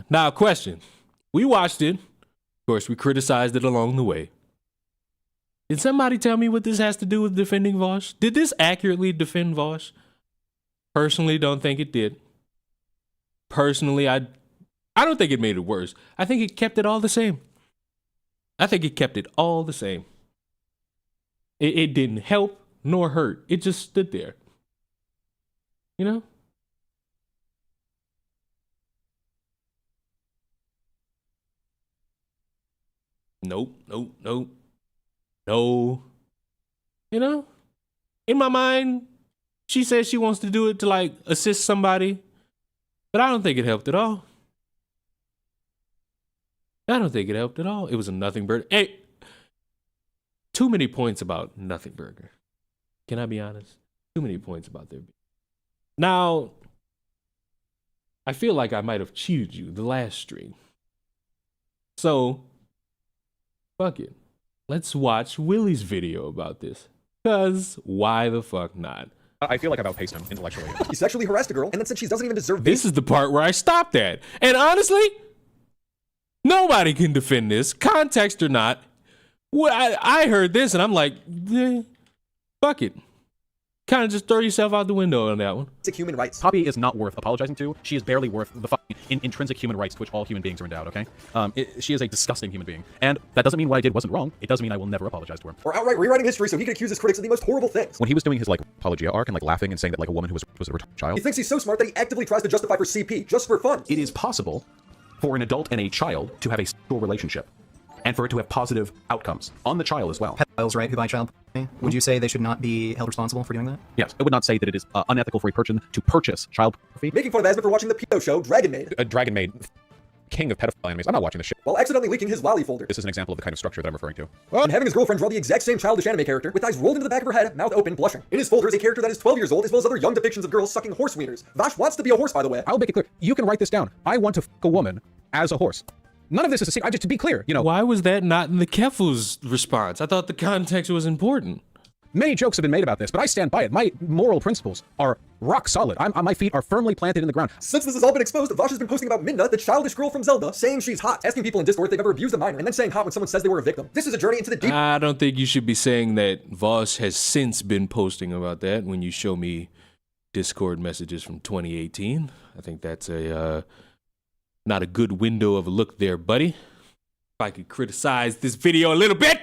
Now, question. We watched it. Of course, we criticized it along the way. Did somebody tell me what this has to do with defending Vosh? Did this accurately defend Vosh? Personally, don't think it did. Personally, I don't think it made it worse. I think it kept it all the same. I think it kept it all the same. It didn't help nor hurt. It just stood there. You know? Nope. No. You know? In my mind, she says she wants to do it to assist somebody, but I don't think it helped at all. I don't think it helped at all. It was a nothing burger. Hey, too many points about nothing burger. Can I be honest? Too many points about their. Now, I feel like I might have cheated you the last stream. So, fuck it. Let's watch Willie's video about this. Because why the fuck not? I feel like I've outpaced him intellectually. He sexually harassed a girl and then said she doesn't even deserve this. Is the part where I stopped at. And honestly, nobody can defend this, context or not. I heard this and I'm like, fuck it. Kind of just throw yourself out the window on that one. Human rights. Poppy is not worth apologizing to. She is barely worth the fucking intrinsic human rights to which all human beings are endowed, okay? She is a disgusting human being. And that doesn't mean what I did wasn't wrong. It does mean I will never apologize to her. Or outright rewriting history so he can accuse his critics of the most horrible things. When he was doing his, apologia arc and, laughing and saying that, a woman who was a child. He thinks he's so smart that he actively tries to justify for CP, just for fun. It is possible for an adult and a child to have a sexual relationship. And for it to have positive outcomes on the child as well. Pedophiles, right, who buy child pornography? Would you say they should not be held responsible for doing that? Yes, I would not say that it is unethical for a person to purchase child pornography. Making fun of Asmund for watching the pedo show, Dragon Maid. Dragon Maid, king of pedophile animes. I'm not watching this shit. While accidentally leaking his lolly folder. This is an example of the kind of structure that I'm referring to. And having his girlfriend draw the exact same childish anime character, with eyes rolled into the back of her head, mouth open, blushing. In his folder is a character that is 12 years old, as well as other young depictions of girls sucking horse wieners. Vash wants to be a horse, by the way. I'll make it clear. You can write this down. I want to fuck a woman as a horse. None of this is a secret. Just to be clear, you know. Why was that not in the Keffals response? I thought the context was important. Many jokes have been made about this, but I stand by it. My moral principles are rock solid. My feet are firmly planted in the ground. Since this has all been exposed, Vosh has been posting about Minna, the childish girl from Zelda, saying she's hot, asking people in Discord if they've ever abused a minor, and then saying hot when someone says they were a victim. This is a journey into the deep. I don't think you should be saying that Vosh has since been posting about that when you show me Discord messages from 2018. I think that's not a good window of a look there, buddy. If I could criticize this video a little bit.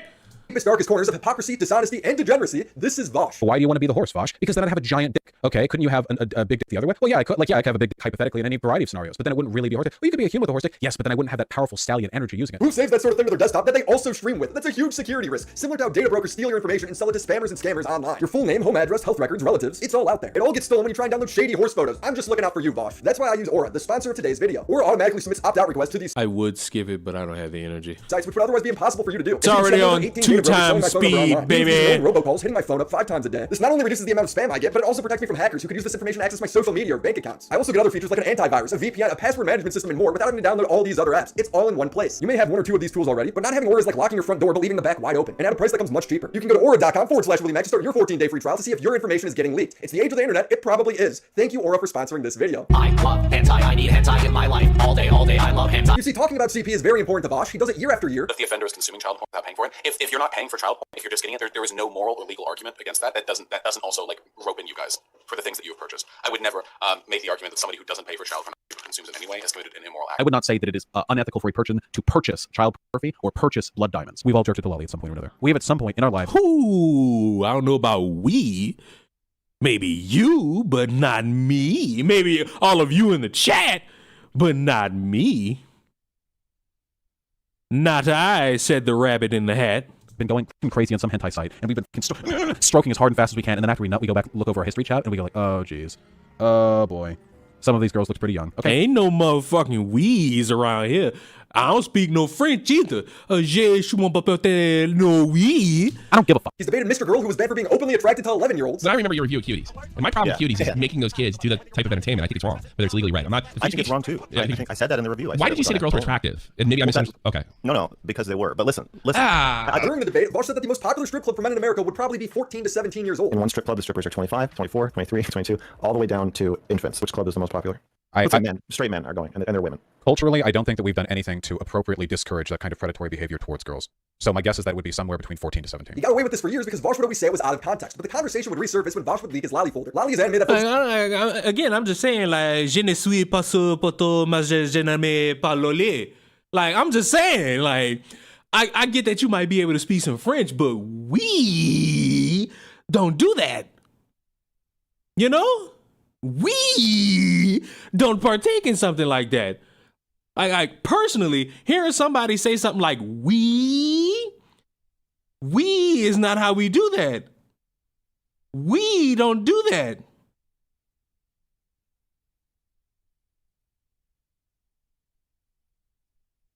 Deepest, darkest corners of hypocrisy, dishonesty, and degeneracy. This is Vosh. Why do you want to be the horse, Vosh? Because then I'd have a giant dick. Okay, couldn't you have a big dick the other way? Well, yeah, I could. Like, yeah, I could have a big dick hypothetically in any variety of scenarios, but then it wouldn't really be a horse dick. Well, you could be a human with a horse dick. Yes, but then I wouldn't have that powerful stallion energy using it. Who saves that sort of thing to their desktop that they also stream with? That's a huge security risk. Similar to how data brokers steal your information and sell it to spammers and scammers online. Your full name, home address, health records, relatives, it's all out there. It all gets stolen when you try and download shady horse photos. I'm just looking out for you, Vosh. That's why I use Aura, the sponsor of today's video. Aura automatically submits opt-out requests to these I would skip it, but I don't have the energy. sites which would otherwise be impossible for you to do. It's already on 2 times speed, baby. Robocalls hitting my phone up 5 times a day. This not only reduces the amount of spam I get, but it also protects me from hackers who could use this information to access my social media or bank accounts. I also get other features like an antivirus, a VPN, a password management system, and more without having to download all these other apps. It's all in one place. You may have 1 or 2 of these tools already, but not having Aura is like locking your front door but leaving the back wide open, and at a price that comes much cheaper. You can go to aura.com/WillyMac to start your 14-day free trial to see if your information is getting leaked. It's the age of the internet. It probably is. Thank you, Aura, for sponsoring this video. I love hentai. I need hentai in my life. All day, I love hentai. You see, talking about CP is very important to Vosh. He does it year after year. If the offender is consuming child porn without paying for it, if you're not paying for child porn, if you're just getting it, there is no moral or legal argument against that. That doesn't also like rope in you guys for the things that you have purchased. I would never make the argument that somebody who doesn't pay for child pornography or consumes it anyway has committed an immoral act. I would not say that it is unethical for a person to purchase child pornography or purchase blood diamonds. We've all jerked at the lolly at some point or another. We have at some point in our lives. Ooh, I don't know about we. Maybe you, but not me. Maybe all of you in the chat, but not me. Not I, said the rabbit in the hat. Been going crazy on some hentai site, and we've been stroking as hard and fast as we can, and then after we nut, we go back, look over our history chat, and we go like, oh, geez. Oh, boy. Some of these girls look pretty young. Okay. Ain't no motherfucking wees around here. I don't speak no French either. No we. I don't give a fuck. He's debated Mr. Girl who was banned for being openly attracted to 11-year-olds. I remember your review of Cuties. And my problem with Cuties is making those kids do that type of entertainment. I think it's wrong, whether it's legally right. I think it's wrong too. Yeah, I said that in the review. Why did you say the girls were attractive? And maybe I misunderstood. Okay. No, because they were. But listen. During the debate, Vosh said that the most popular strip club for men in America would probably be 14 to 17 years old. In one strip club, the strippers are 25, 24, 23, 22, all the way down to infants. Which club is the most popular? Straight men are going, and they're women. Culturally, I don't think that we've done anything to appropriately discourage that kind of predatory behavior towards girls. So my guess is that it would be somewhere between 14 to 17. He got away with this for years because Vosh would always say it was out of context, but the conversation would resurface when Vosh would leak his Lolly folder. Lolly is anime that Again, I'm just saying, like, je ne suis pas sur poto, mais je n'aime pas lolé. Like, I'm just saying, like, I get that you might be able to speak some French, but we don't do that. You know? We don't partake in something like that. Like personally, hearing somebody say something like we is not how we do that. We don't do that.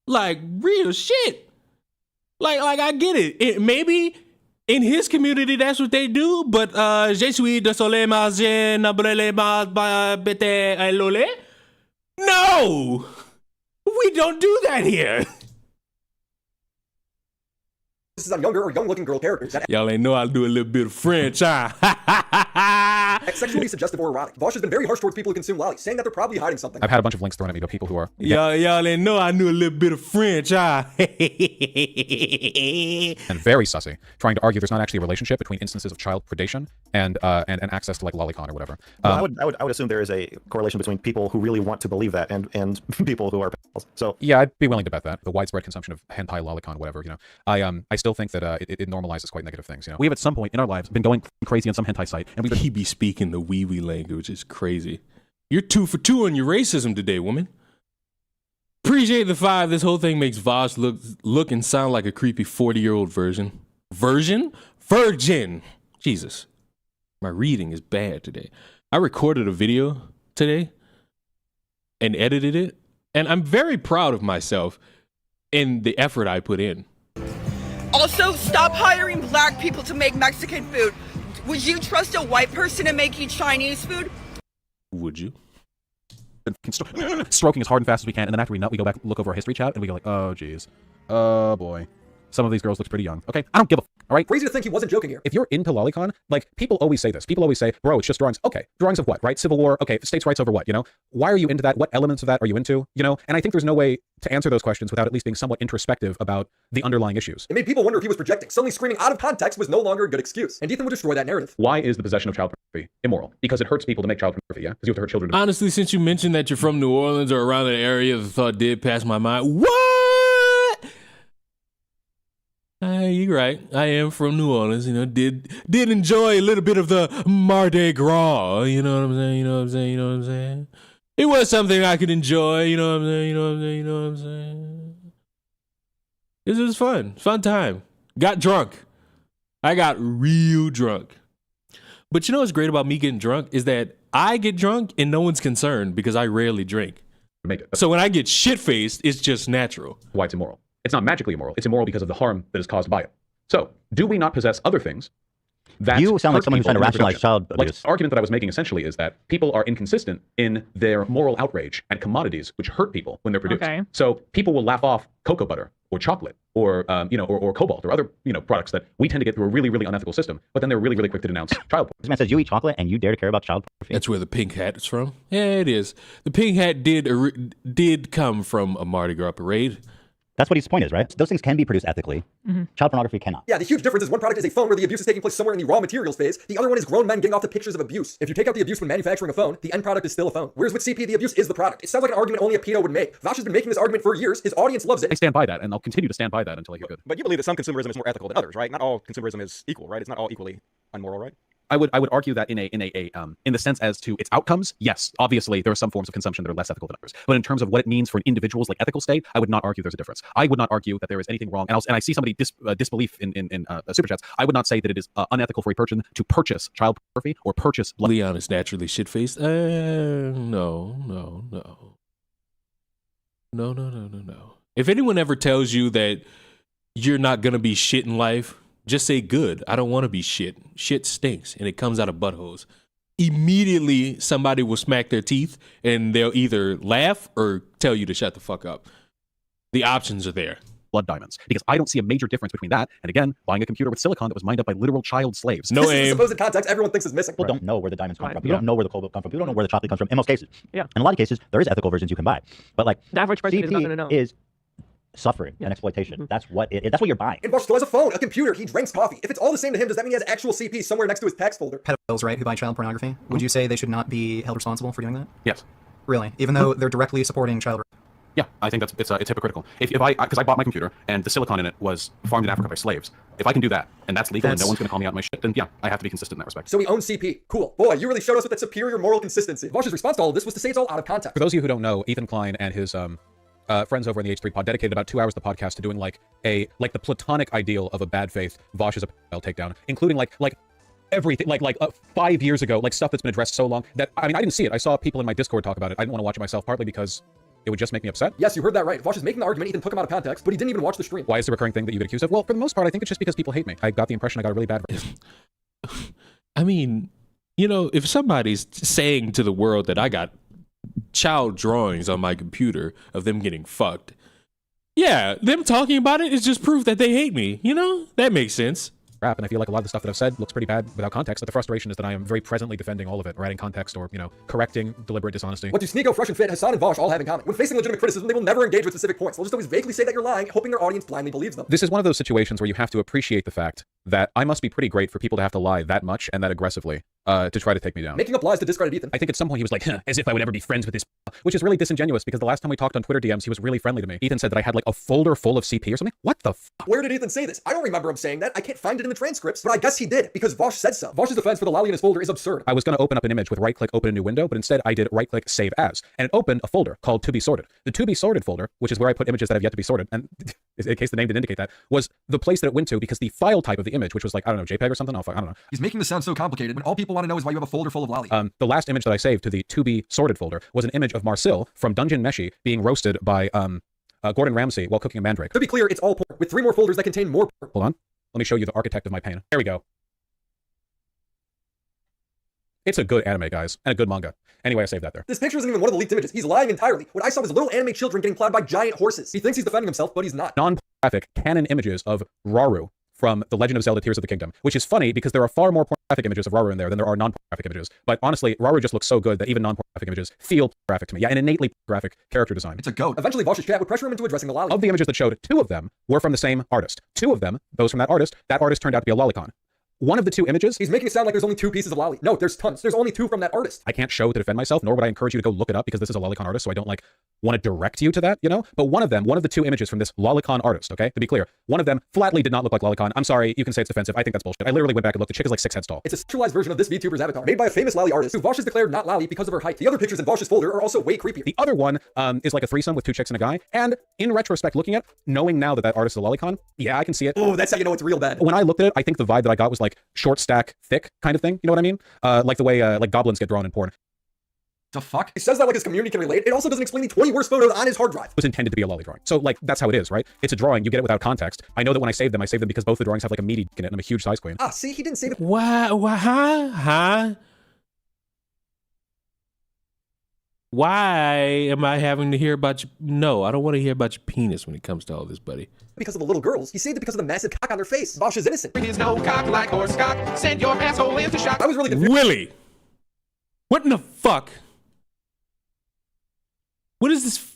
Like real shit. Like I get it. Maybe in his community, that's what they do, but je suis désolé, mais je ne brûle pas bête lolé. No! We don't do that here. This is on younger or young-looking girl characters. Y'all ain't know I'll do a little bit of French, huh? Sexually suggestive or erotic. Vosh has been very harsh towards people who consume lollies, saying that they're probably hiding something. I've had a bunch of links thrown at me by people who are... Y'all ain't know I knew a little bit of French, huh? And very sussy, trying to argue there's not actually a relationship between instances of child predation and access to like lolicon or whatever. Well, I would assume there is a correlation between people who really want to believe that and people who are pedophiles. So yeah, I'd be willing to bet that the widespread consumption of hentai, lolicon, whatever. You know, I still think that it normalizes quite negative things. You know, we have at some point in our lives been going crazy on some hentai site, and he be speaking the wee language. It's crazy. You're 2 for 2 on your racism today, woman. Appreciate the 5. This whole thing makes Vosh look and sound like a creepy 40-year-old virgin. Virgin. Jesus. My reading is bad today. I recorded a video today and edited it, and I'm very proud of myself in the effort I put in. Also, stop hiring black people to make Mexican food. Would you trust a white person to make you Chinese food? Would you? stroking as hard and fast as we can, and then after we nut, we go back, look over our history chat, and we go like, oh, geez. Oh, boy. Some of these girls look pretty young. Okay, I don't give a f, all right? Crazy to think he wasn't joking here. If you're into lolicon, like, people always say this. People always say, bro, it's just drawings. Okay, drawings of what, right? Civil War, okay, states' rights over what, you know? Why are you into that? What elements of that are you into, you know? And I think there's no way to answer those questions without at least being somewhat introspective about the underlying issues. It made people wonder if he was projecting. Suddenly screaming out of context was no longer a good excuse. And Ethan would destroy that narrative. Why is the possession of child pornography immoral? Because it hurts people to make child pornography, yeah? Because you have to hurt children. Honestly, since you mentioned that you're from New Orleans or around that area, the thought did pass my mind. What? You're right. I am from New Orleans. You know, did enjoy a little bit of the Mardi Gras. You know what I'm saying? You know what I'm saying? You know what I'm saying? It was something I could enjoy. You know what I'm saying? You know what I'm saying? You know what I'm saying? This was fun. Fun time. Got drunk. I got real drunk. But you know what's great about me getting drunk is that I get drunk and no one's concerned because I rarely drink. So when I get shit-faced, it's just natural. Why it's immoral. It's not magically immoral. It's immoral because of the harm that is caused by it. So, do we not possess other things that you sound like someone who's trying to rationalize child abuse. Like, the argument that I was making essentially is that people are inconsistent in their moral outrage at commodities which hurt people when they're produced. Okay. So people will laugh off cocoa butter or chocolate or or cobalt or other products that we tend to get through a really, really unethical system, but then they're really, really quick to denounce child porn. This man says you eat chocolate and you dare to care about child pornography. That's where the pink hat is from. Yeah, it is. The pink hat did come from a Mardi Gras parade. That's what his point is, right? Those things can be produced ethically. Child pornography cannot. Yeah, the huge difference is one product is a phone where the abuse is taking place somewhere in the raw materials phase. The other one is grown men getting off to pictures of abuse. If you take out the abuse when manufacturing a phone, the end product is still a phone. Whereas with CP, the abuse is the product. It sounds like an argument only a pedo would make. Vosh has been making this argument for years. His audience loves it. I stand by that, and I'll continue to stand by that until I get good. But you believe that some consumerism is more ethical than others, right? Not all consumerism is equal, right? It's not all equally unmoral, right? I would argue that in the sense as to its outcomes, yes, obviously there are some forms of consumption that are less ethical than others. But in terms of what it means for an individual's like ethical state, I would not argue there's a difference. I would not argue that there is anything wrong. And I see somebody disbelief in super chats. I would not say that it is unethical for a person to purchase child pornography or purchase. Leon is naturally shit-faced. No. If anyone ever tells you that you're not gonna be shit in life, just say good. I don't want to be shit. Shit stinks and it comes out of buttholes. Immediately somebody will smack their teeth and they'll either laugh or tell you to shut the fuck up. The options are there. Blood diamonds, because I don't see a major difference between that and, again, buying a computer with silicon that was mined up by literal child slaves. No, this is the supposed context everyone thinks is missing. People don't know where the diamonds come from. People don't know where the cobalt comes from. People don't know where the chocolate comes from in most cases. Yeah. In a lot of cases, there is ethical versions you can buy. But like the average person is not going to know. Is suffering and exploitation. That's what that's what you're buying. And Bosch still has a phone, a computer, he drinks coffee. If it's all the same to him, does that mean he has actual CP somewhere next to his tax folder? Pedophiles, right, who buy child pornography, would you say they should not be held responsible for doing that? Yes. Really? Even though they're directly supporting child. Yeah, I think it's hypocritical. Because I bought my computer and the silicon in it was farmed in Africa by slaves. If I can do that and that's legal and no one's going to call me out on my shit, then yeah, I have to be consistent in that respect. So we own CP. Cool. Boy, you really showed us with that superior moral consistency. Bosch's response to all of this was to say it's all out of context. For those of you who don't know, Ethan Klein and his friends over in the H3 pod dedicated about 2 hours of the podcast to doing like the platonic ideal of a bad faith Vosh is a pedophile takedown, including like everything, 5 years ago, like stuff that's been addressed so long that, I mean, I didn't see it. I saw people in my Discord talk about it. I didn't want to watch it myself, partly because it would just make me upset. Yes, you heard that right. Vosh is making the argument, Ethan took him out of context, but he didn't even watch the stream. Why is the recurring thing that you get accused of? Well, for the most part, I think it's just because people hate me. I got the impression I got a really bad. I mean, if somebody's saying to the world that I got child drawings on my computer of them getting fucked, yeah, them talking about it is just proof that they hate me. That makes sense. Rap, and I feel like a lot of the stuff that I've said looks pretty bad without context, but the frustration is that I am very presently defending all of it, or adding context, or, correcting deliberate dishonesty. What do Sneeko, Fresh and Fit, Hassan, and Vosh all have in common? When facing legitimate criticism, they will never engage with specific points. They'll just always vaguely say that you're lying, hoping their audience blindly believes them. This is one of those situations where you have to appreciate the fact that I must be pretty great for people to have to lie that much and that aggressively to try to take me down. Making up lies to discredit Ethan. I think at some point he was like, as if I would ever be friends with this, which is really disingenuous because the last time we talked on Twitter DMs, he was really friendly to me. Ethan said that I had like a folder full of CP or something. What the f? Where did Ethan say this? I don't remember him saying that. I can't find it in the transcripts, but I guess he did because Vosh said so. Vosh's defense for the lolly in his folder is absurd. I was going to open up an image with right-click, open a new window, but instead I did right-click, save as, and it opened a folder called To Be Sorted. The To Be Sorted folder, which is where I put images that have yet to be sorted, and in case the name didn't indicate that, was the place that it went to because the file type of the image, which was like, I don't know, JPEG or something? I don't know. He's making this sound so complicated when all people want to know is why you have a folder full of lolly. The last image that I saved to the To Be Sorted folder was an image of Marcel from Dungeon Meshi being roasted by Gordon Ramsay while cooking a mandrake. To be clear, it's all porn, with 3 more folders that contain more porn. Hold on. Let me show you the architect of my pain. There we go. It's a good anime, guys, and a good manga. Anyway, I saved that there. This picture isn't even one of the leaked images. He's lying entirely. What I saw was little anime children getting plowed by giant horses. He thinks he's defending himself, but he's not. Non-pornographic canon images of Rauru from The Legend of Zelda Tears of the Kingdom, which is funny because there are far more pornographic images of Rauru in there than there are non-pornographic images. But honestly, Rauru just looks so good that even non-pornographic images feel pornographic to me. Yeah, an innately pornographic character design. It's a goat. Eventually, Vosh's chat would pressure him into addressing the lolly. Of the images that showed, 2 of them were from the same artist. 2 of them, those from that artist turned out to be a lolicon. One of the 2 images... He's making it sound like there's only 2 pieces of lolly. No, there's tons. There's only 2 from that artist. I can't show to defend myself, nor would I encourage you to go look it up because this is a lolicon artist, so I don't, like, want to direct you to that, you know? But one of the 2 images from this lolicon artist, okay? To be clear, one of them flatly did not look like lolicon. I'm sorry, you can say it's defensive. I think that's bullshit. I literally went back and looked. The chick is like 6 heads tall. It's a sexualized version of this VTuber's avatar, made by a famous lolly artist who Vosh has declared not lolly because of her height. The other pictures in Vosh's folder are also way creepier. The other one is like a threesome with 2 chicks and a guy. And in retrospect, looking at, knowing now that that artist is a lolicon, yeah, I can see it. Oh, that's how you know it's real bad. When I looked at it, I think the vibe that I got was like short stack, thick kind of thing. You know what I mean? Like the way like goblins get drawn in porn. The fuck? He says that like his community can relate. It also doesn't explain the 20 worst photos on his hard drive. It was intended to be a lolly drawing. So like, that's how it is, right? It's a drawing. You get it without context. I know that when I save them because both the drawings have like a meaty in it and I'm a huge size queen. Ah, see, he didn't say that. Why am I having to hear about your... No, I don't want to hear about your penis when it comes to all this, buddy. Because of the little girls. He saved it because of the massive cock on their face. Vosh is innocent. He's no cock like horse cock. Send your asshole into shock. I was really confused. Willie! What in the fuck? What is this?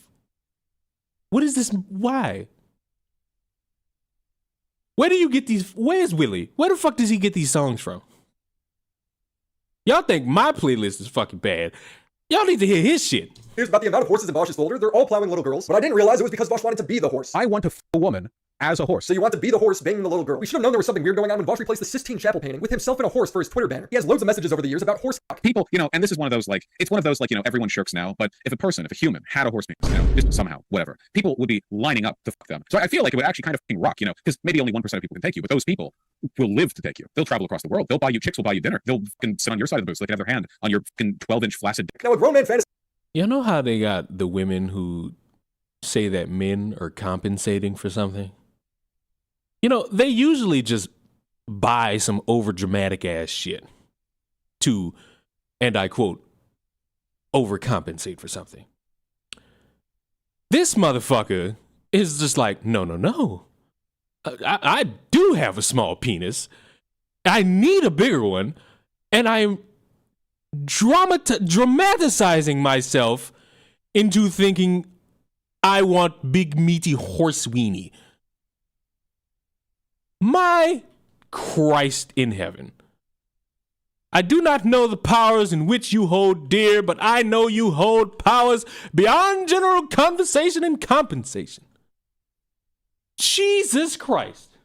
What is this? Why? Where do you get these? Where's Willie? Where the fuck does he get these songs from? Y'all think my playlist is fucking bad. Y'all need to hear his shit. Here's about the amount of horses in Vosh's folder. They're all plowing little girls. But I didn't realize it was because Vosh wanted to be the horse. I want to f a woman as a horse. So you want to be the horse banging the little girl. We should have known there was something weird going on when Vosh replaced the Sistine Chapel painting with himself and a horse for his Twitter banner. He has loads of messages over the years about horse cock. People, you know, and this is one of those, like, it's one of those, like, you know, everyone shirks now, but if a human had a horse penis now, just somehow, whatever, people would be lining up to fuck them. So I feel like it would actually kind of rock, you know, because maybe only 1% of people can take you, but those people will live to take you. They'll travel across the world. They'll buy you, chicks will buy you dinner. They'll fucking sit on your side of the booth so they can have their hand on your fucking 12-inch flaccid dick. Now, a grown man fantasy. You know how they got the women who say that men are compensating for something? You know, they usually just buy some overdramatic ass shit to, and I quote, overcompensate for something. This motherfucker is just like, no. I do have a small penis. I need a bigger one. And I'm dramatizing myself into thinking I want big meaty horse weenie. My Christ in heaven. I do not know the powers in which you hold dear, but I know you hold powers beyond general conversation and compensation. Jesus Christ.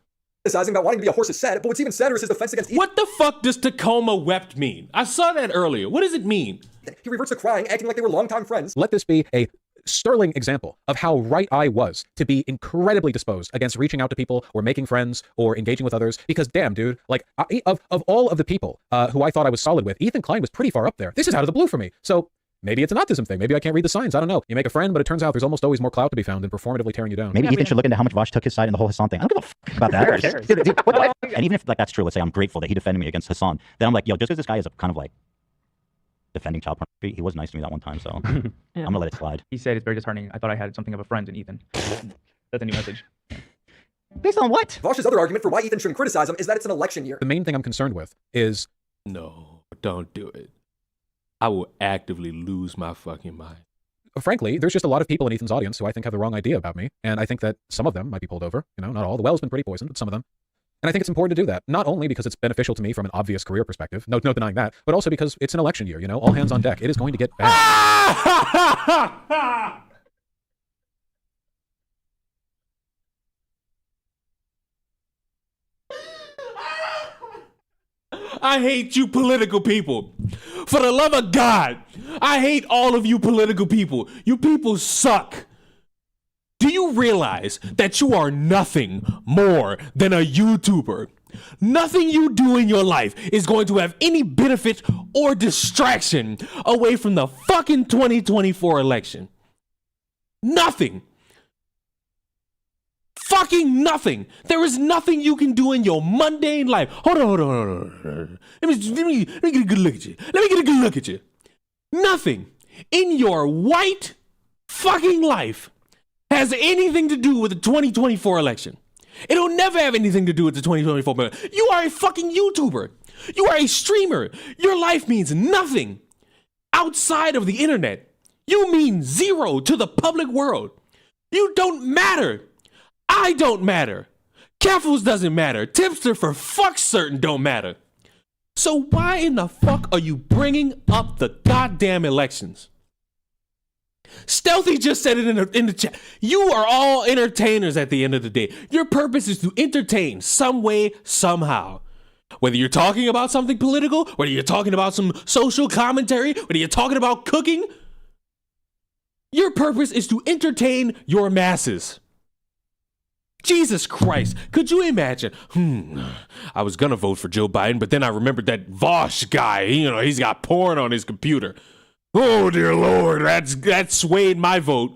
Fantasizing about wanting to be a horse is sad, but what's even sadder is his defense against What the fuck does Tacoma wept mean? I saw that earlier. What does it mean? He reverts to crying, acting like they were longtime friends. Let this be a sterling example of how right I was to be incredibly disposed against reaching out to people or making friends or engaging with others, because damn, dude, like of all of the people who I thought I was solid with, Ethan Klein was pretty far up there. This is out of the blue for me. So maybe it's an autism thing. Maybe I can't read the signs. I don't know. You make a friend, but it turns out there's almost always more clout to be found than performatively tearing you down. Maybe Ethan should look into how much Vosh took his side in the whole Hassan thing. I don't give a fuck about that. Who cares? Dude, what? And even if like that's true, let's say I'm grateful that he defended me against Hassan. Then I'm like, yo, just because this guy is kind of like defending child pornography, he was nice to me that one time, so I'm gonna let it slide. He said it's very disheartening. I thought I had something of a friend in Ethan. That's a new message. Based on what? Vosh's other argument for why Ethan shouldn't criticize him is that it's an election year. The main thing I'm concerned with is... No, don't do it. I will actively lose my fucking mind. Frankly, there's just a lot of people in Ethan's audience who I think have the wrong idea about me, and I think that some of them might be pulled over. You know, not all. The well's been pretty poisoned, but some of them. And I think it's important to do that, not only because it's beneficial to me from an obvious career perspective, no denying that, but also because it's an election year, you know, all hands on deck. It is going to get bad. I hate you political people. For the love of God, I hate all of you political people. You people suck. Do you realize that you are nothing more than a YouTuber? Nothing you do in your life is going to have any benefit or distraction away from the fucking 2024 election. Nothing. Fucking nothing. There is nothing you can do in your mundane life. Hold on. Let me get a good look at you. Nothing in your white fucking life has anything to do with the 2024 election. It'll never have anything to do with the 2024 election. You are a fucking YouTuber. You are a streamer. Your life means nothing outside of the internet. You mean zero to the public world. You don't matter. I don't matter. Keffals doesn't matter. Tipster for fuck's certain don't matter. So why in the fuck are you bringing up the goddamn elections? Stealthy just said it in the chat. You are all entertainers at the end of the day. Your purpose is to entertain some way, somehow. Whether you're talking about something political, whether you're talking about some social commentary, whether you're talking about cooking, your purpose is to entertain your masses. Jesus Christ, could you imagine? I was gonna vote for Joe Biden, but then I remembered that Vosh guy, he's got porn on his computer. Oh dear Lord, that swayed my vote.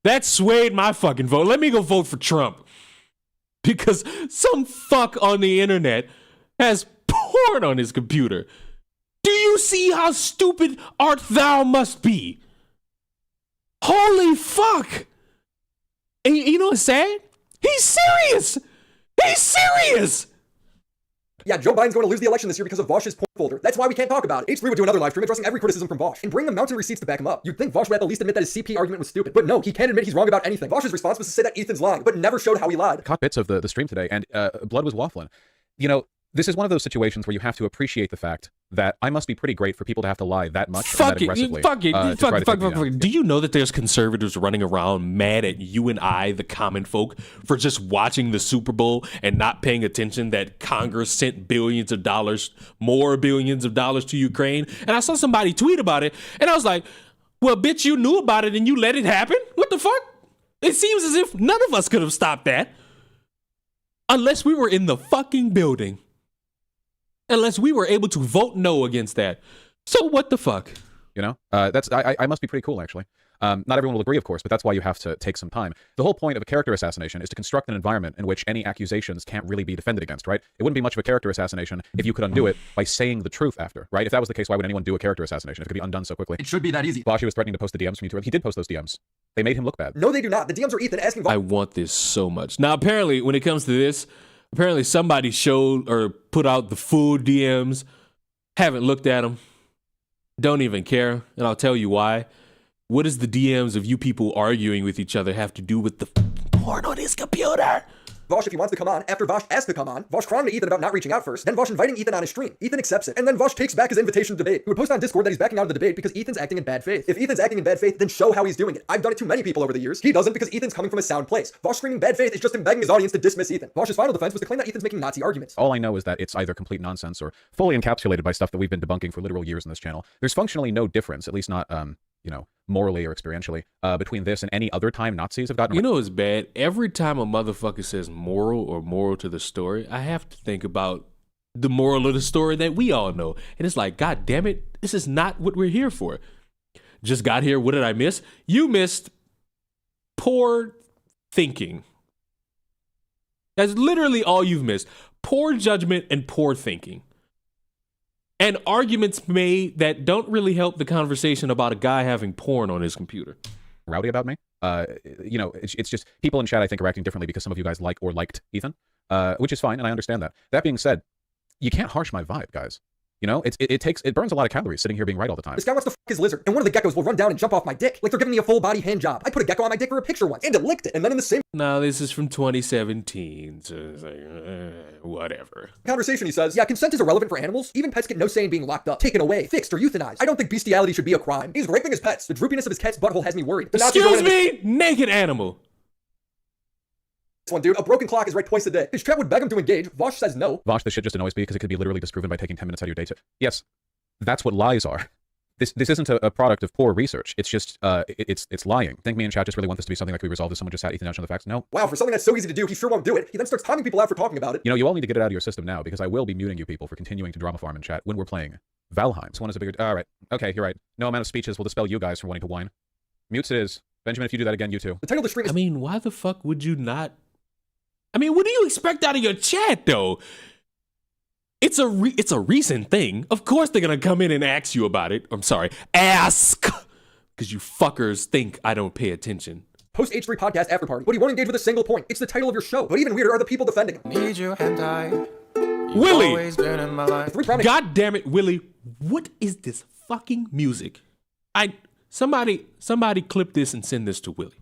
That swayed my fucking vote. Let me go vote for Trump. Because some fuck on the internet has porn on his computer. Do you see how stupid art thou must be? Holy fuck. And you know what's sad? He's serious! He's serious! Yeah, Joe Biden's going to lose the election this year because of Vosh's porn folder. That's why we can't talk about it. H3 would do another live stream addressing every criticism from Vosh and bring the mountain receipts to back him up. You'd think Vosh would at the least admit that his CP argument was stupid. But no, he can't admit he's wrong about anything. Vosh's response was to say that Ethan's lying, but never showed how he lied. Caught bits of the stream today, and Blood was waffling. This is one of those situations where you have to appreciate the fact that I must be pretty great for people to have to lie that much and that aggressively. Fuck it. Do you know that there's conservatives running around mad at you and I, the common folk, for just watching the Super Bowl and not paying attention that Congress sent more billions of dollars to Ukraine? And I saw somebody tweet about it, and I was like, well, bitch, you knew about it and you let it happen? What the fuck? It seems as if none of us could have stopped that. Unless we were in the fucking building. Unless we were able to vote no against that. So what the fuck? I must be pretty cool, actually. Not everyone will agree, of course, but that's why you have to take some time. The whole point of a character assassination is to construct an environment in which any accusations can't really be defended against, right? It wouldn't be much of a character assassination if you could undo it by saying the truth after, right? If that was the case, why would anyone do a character assassination if it could be undone so quickly? It should be that easy. Vosh was threatening to post the DMs from YouTube. He did post those DMs. They made him look bad. No, they do not. The DMs are Ethan asking Vosh. I want this so much. Now, apparently, when it comes to this, somebody showed or put out the full DMs. Haven't looked at them. Don't even care. And I'll tell you why. What does the DMs of you people arguing with each other have to do with the porn on his computer? Vosh, if he wants to come on, after Vosh asked to come on, Vosh crying to Ethan about not reaching out first, then Vosh inviting Ethan on his stream. Ethan accepts it, and then Vosh takes back his invitation to debate. He would post on Discord that he's backing out of the debate because Ethan's acting in bad faith. If Ethan's acting in bad faith, then show how he's doing it. I've done it to many people over the years. He doesn't because Ethan's coming from a sound place. Vosh screaming bad faith is just him begging his audience to dismiss Ethan. Vosh's final defense was to claim that Ethan's making Nazi arguments. All I know is that it's either complete nonsense or fully encapsulated by stuff that we've been debunking for literal years in this channel. There's functionally no difference, at least not, morally or experientially, between this and any other time Nazis have gotten... You know what's bad? Every time a motherfucker says moral to the story, I have to think about the moral of the story that we all know. And it's like, God damn it, this is not what we're here for. Just got here, what did I miss? You missed poor thinking. That's literally all you've missed. Poor judgment and poor thinking. And arguments made that don't really help the conversation about a guy having porn on his computer. Rowdy about me. It's just people in chat, I think, are acting differently because some of you guys like or liked Ethan, which is fine, and I understand that. That being said, you can't harsh my vibe, guys. It burns a lot of calories sitting here being right all the time. This guy wants to fuck his lizard, and one of the geckos will run down and jump off my dick, like they're giving me a full body hand job. I put a gecko on my dick for a picture once, and it licked it, and then in the same... No, this is from 2017, so it's like, whatever. Conversation, he says, yeah, consent is irrelevant for animals. Even pets get no say in being locked up, taken away, fixed, or euthanized. I don't think bestiality should be a crime. He's raping his pets. The droopiness of his cat's butthole has me worried. Excuse me, naked animal. One dude, a broken clock is right twice a day. His chat would beg him to engage. Vosh says no. Vosh, this shit just annoys me because it could be literally disproven by taking 10 minutes out of your day to... Yes, that's what lies are. This isn't a product of poor research. It's just, it's lying. Think me and chat just really want this to be something that can be resolved if someone just sat Ethan down on the facts? No. Wow, for something that's so easy to do, he sure won't do it. He then starts timing people out for talking about it. You all need to get it out of your system now because I will be muting you people for continuing to drama farm in chat when we're playing Valheim. This one is a bigger... All right. Okay, you're right. No amount of speeches will dispel you guys for wanting to whine. Mutes it is. Benjamin, if you do that again, you too. The title of the stream is... I mean, why the fuck would you not I mean, what do you expect out of your chat, though? It's a recent thing. Of course they're going to come in and ask you about it. I'm sorry. Ask! Because you fuckers think I don't pay attention. Post H3 podcast after party, but he won't engage with a single point. It's the title of your show. But even weirder are the people defending him. Need you hentai. Willie! Always been in my life. God damn it, Willie. What is this fucking music? Somebody clip this and send this to Willie.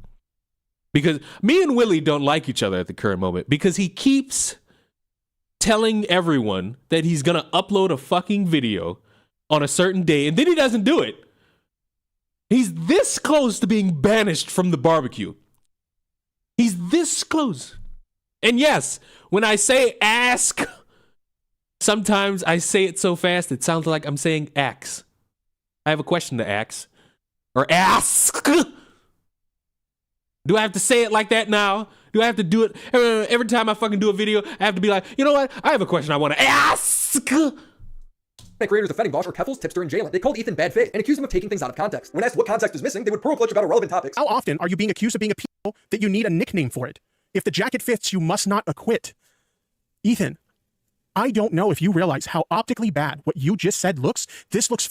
Because me and Willie don't like each other at the current moment because he keeps telling everyone that he's going to upload a fucking video on a certain day and then he doesn't do it. He's this close to being banished from the barbecue. He's this close. And yes, when I say ask, sometimes I say it so fast it sounds like I'm saying axe. I have a question to ask. Or ask. Do I have to say it like that now? Do I have to do it every time I fucking do a video? I have to be like, you know what? I have a question I want to ask. Creators defending Vosh or Keffals tipster in jail. They called Ethan bad faith and accused him of taking things out of context. When asked what context is missing, they would pearl clutch about irrelevant topics. How often are you being accused of being a people that you need a nickname for it? If the jacket fits, you must not acquit. Ethan, I don't know if you realize how optically bad what you just said looks. This looks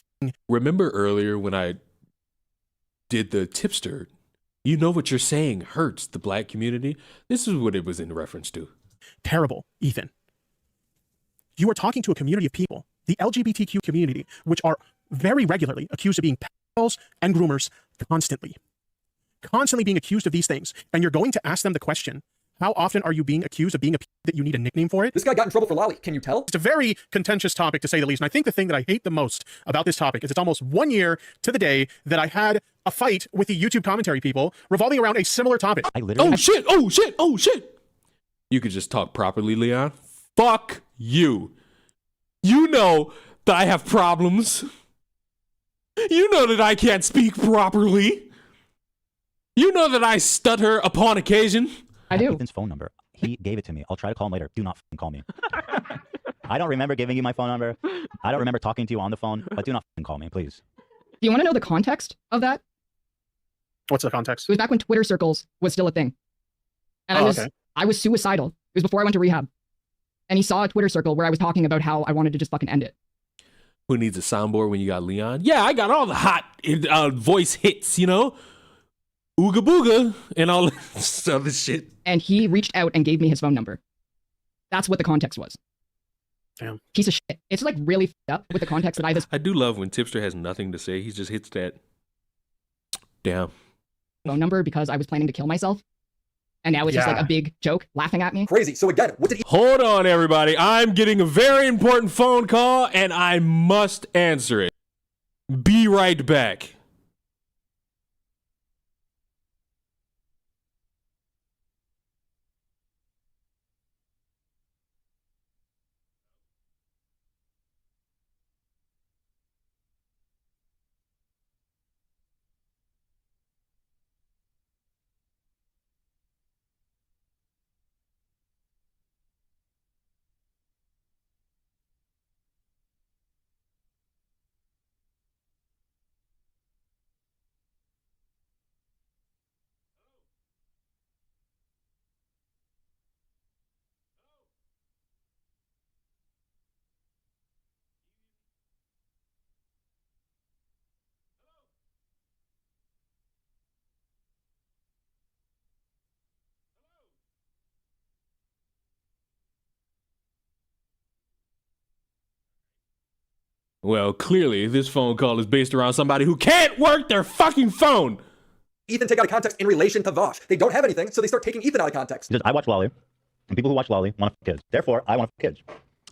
Remember earlier when I did the tipster? You know what you're saying hurts the black community. This is what it was in reference to. terrible, Ethan. You are talking to a community of people, the LGBTQ community, which are very regularly accused of being pedophiles and groomers constantly being accused of these things. And you're going to ask them the question, how often are you being accused of being a that you need a nickname for it? This guy got in trouble for lolly. Can you tell? It's a very contentious topic, to say the least. And I think the thing that I hate the most about this topic is it's almost 1 year to the day that I had a fight with the YouTube commentary people revolving around a similar topic. Oh shit! Oh shit! Oh shit! You could just talk properly, Leon. Fuck you. You know that I have problems. You know that I can't speak properly. You know that I stutter upon occasion. I do. Ethan's phone number. He gave it to me. I'll try to call him later. Do not f***ing call me. I don't remember giving you my phone number. I don't remember talking to you on the phone, but do not f***ing call me, please. Do you want to know the context of that? What's the context? It was back when Twitter circles was still a thing. And I was suicidal. It was before I went to rehab. And he saw a Twitter circle where I was talking about how I wanted to just fucking end it. Who needs a soundboard when you got Leon? Yeah, I got all the hot voice hits, you know? Ooga booga and all this other shit. And he reached out and gave me his phone number. That's what the context was. Damn. Piece of shit. It's like really f***ed up with the context that I do love when Tipster has nothing to say. He just hits that. Damn. Phone number because I was planning to kill myself. And now it's just like a big joke laughing at me. Crazy. So again, what did he... Hold on, everybody. I'm getting a very important phone call and I must answer it. Be right back. Well, clearly this phone call is based around somebody who can't work their fucking phone. Ethan take out of context in relation to Vosh. They don't have anything, so they start taking Ethan out of context. Because I watch Lolly, and people who watch Lolly want to f*** kids. Therefore, I want to f*** kids.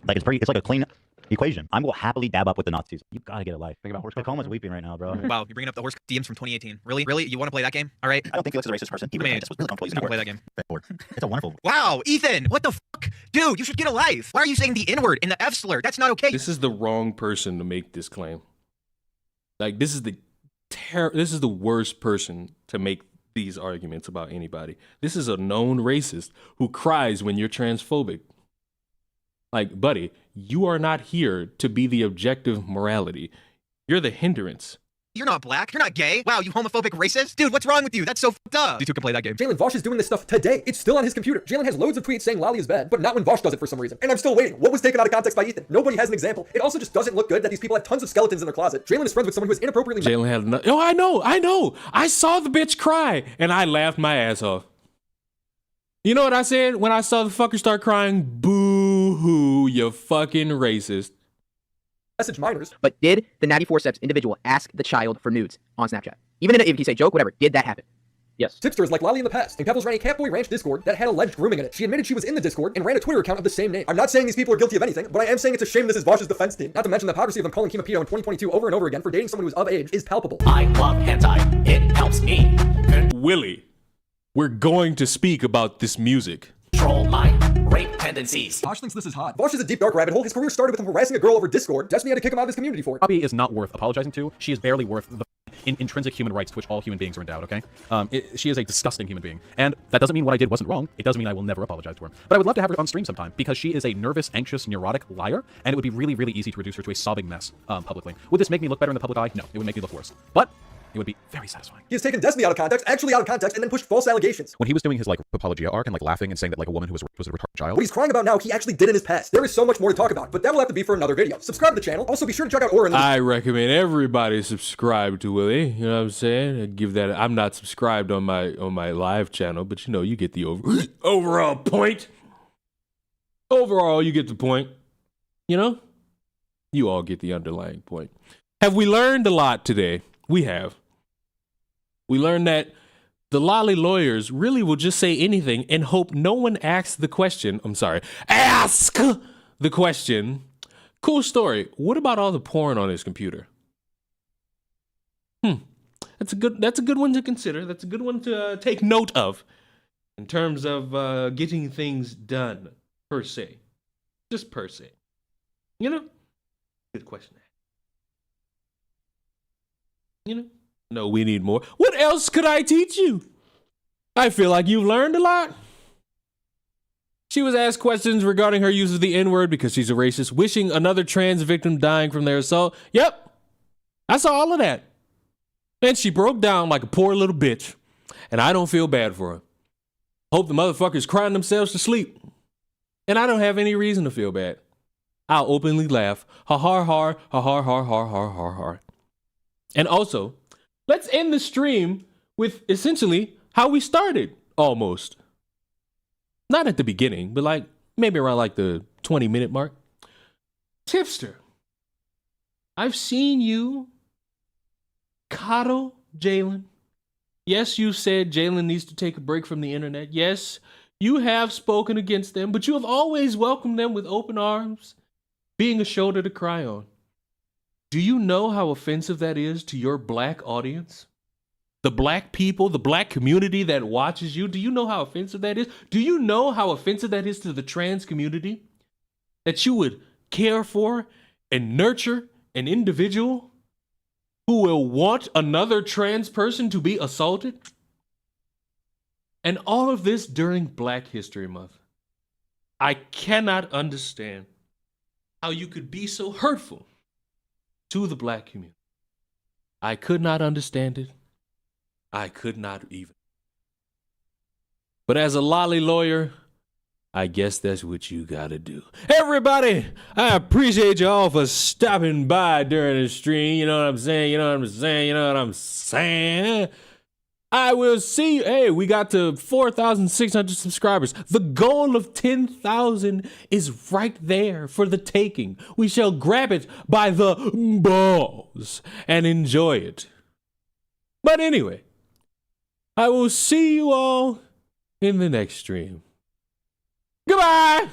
Like it's like a clean equation. I will happily dab up with the Nazis. You gotta get a life. Think about horse. Tacoma's weeping right now, bro. Wow, you're bringing up the horse DMs from 2018. Really? You want to play that game? All right. I don't think Felix is a racist person. He really was really comfortable using that play that game. It's a wonderful. Wow, Ethan, what the fuck? Dude, you should get a life. Why are you saying the N-word in the F slur? That's not okay. This is the wrong person to make this claim. Like, this is the worst person to make these arguments about anybody. This is a known racist who cries when you're transphobic. Like, buddy, you are not here to be the objective morality. You're the hindrance. You're not black. You're not gay. Wow, you homophobic racist. Dude, what's wrong with you? That's so fucked up. D2 can play that game. Jalen Vosh is doing this stuff today. It's still on his computer. Jalen has loads of tweets saying Lolly is bad, but not when Vosh does it for some reason. And I'm still waiting. What was taken out of context by Ethan? Nobody has an example. It also just doesn't look good that these people have tons of skeletons in their closet. Jalen is friends with someone who is inappropriately... Jalen had enough. Oh, I know. I saw the bitch cry, and I laughed my ass off. You know what I said when I saw the fucker start crying? Boo-hoo, you fucking racist. Message minors. But did the Natty Forceps individual ask the child for nudes on Snapchat? Even if you say joke, whatever, did that happen? Yes. Tipsters like Lolly in the past, and Keffals ran a Catboy Ranch Discord that had alleged grooming in it. She admitted she was in the Discord and ran a Twitter account of the same name. I'm not saying these people are guilty of anything, but I am saying it's a shame this is Vosh's defense team. Not to mention the hypocrisy of them calling Kima Pito in 2022 over and over again for dating someone who is of age is palpable. I love hentai. It helps me. Willie, we're going to speak about this music. Control my rape tendencies. Vosh thinks this is hot. Vosh is a deep dark rabbit hole. His career started with him harassing a girl over Discord. Destiny had to kick him out of his community for it. Bobby is not worth apologizing to. She is barely worth the intrinsic human rights to which all human beings are endowed, okay? She is a disgusting human being. And that doesn't mean what I did wasn't wrong. It doesn't mean I will never apologize to her. But I would love to have her on stream sometime because she is a nervous, anxious, neurotic liar, and it would be really, really easy to reduce her to a sobbing mess publicly. Would this make me look better in the public eye? No, it would make me look worse. But it would be very satisfying. He has taken Destiny out of context, actually out of context, and then pushed false allegations. When he was doing his like apologia arc and like laughing and saying that like a woman who was a retarded child. What he's crying about now, he actually did in his past. There is so much more to talk about, but that will have to be for another video. Subscribe to the channel. Also, be sure to check out Aura. I recommend everybody subscribe to Willie. You know what I'm saying? I give that. I'm not subscribed on my live channel, but you know you get the overall point. Overall, you get the point. You know, you all get the underlying point. Have we learned a lot today? We have. We learned that the lolly lawyers really will just say anything and hope no one asks the question. Ask the question. Cool story. What about all the porn on his computer? That's a good one to consider. That's a good one to take note of in terms of getting things done, per se. Just per se. You know? Good question. You know? No, we need more. What else could I teach you? I feel like you've learned a lot. She was asked questions regarding her use of the N-word because she's a racist, wishing another trans victim dying from their assault. Yep, I saw all of that. And she broke down like a poor little bitch. And I don't feel bad for her. Hope the motherfuckers crying themselves to sleep. And I don't have any reason to feel bad. I'll openly laugh. Ha ha ha ha ha ha ha ha ha ha. And also, let's end the stream with essentially how we started, almost. Not at the beginning, but like maybe around like the 20-minute mark. Tipster, I've seen you coddle Jalen. Yes, you said Jalen needs to take a break from the internet. Yes, you have spoken against them, but you have always welcomed them with open arms, being a shoulder to cry on. Do you know how offensive that is to your black audience? The black people, the black community that watches you, do you know how offensive that is? Do you know how offensive that is to the trans community? That you would care for and nurture an individual who will want another trans person to be assaulted? And all of this during Black History Month. I cannot understand how you could be so hurtful to the black community. I could not understand it. I could not even. But as a lolly lawyer, I guess that's what you gotta do. Everybody, I appreciate you all for stopping by during the stream. You know what I'm saying? You know what I'm saying? You know what I'm saying? I will see you. Hey, we got to 4,600 subscribers. The goal of 10,000 is right there for the taking. We shall grab it by the balls and enjoy it. But anyway, I will see you all in the next stream. Goodbye!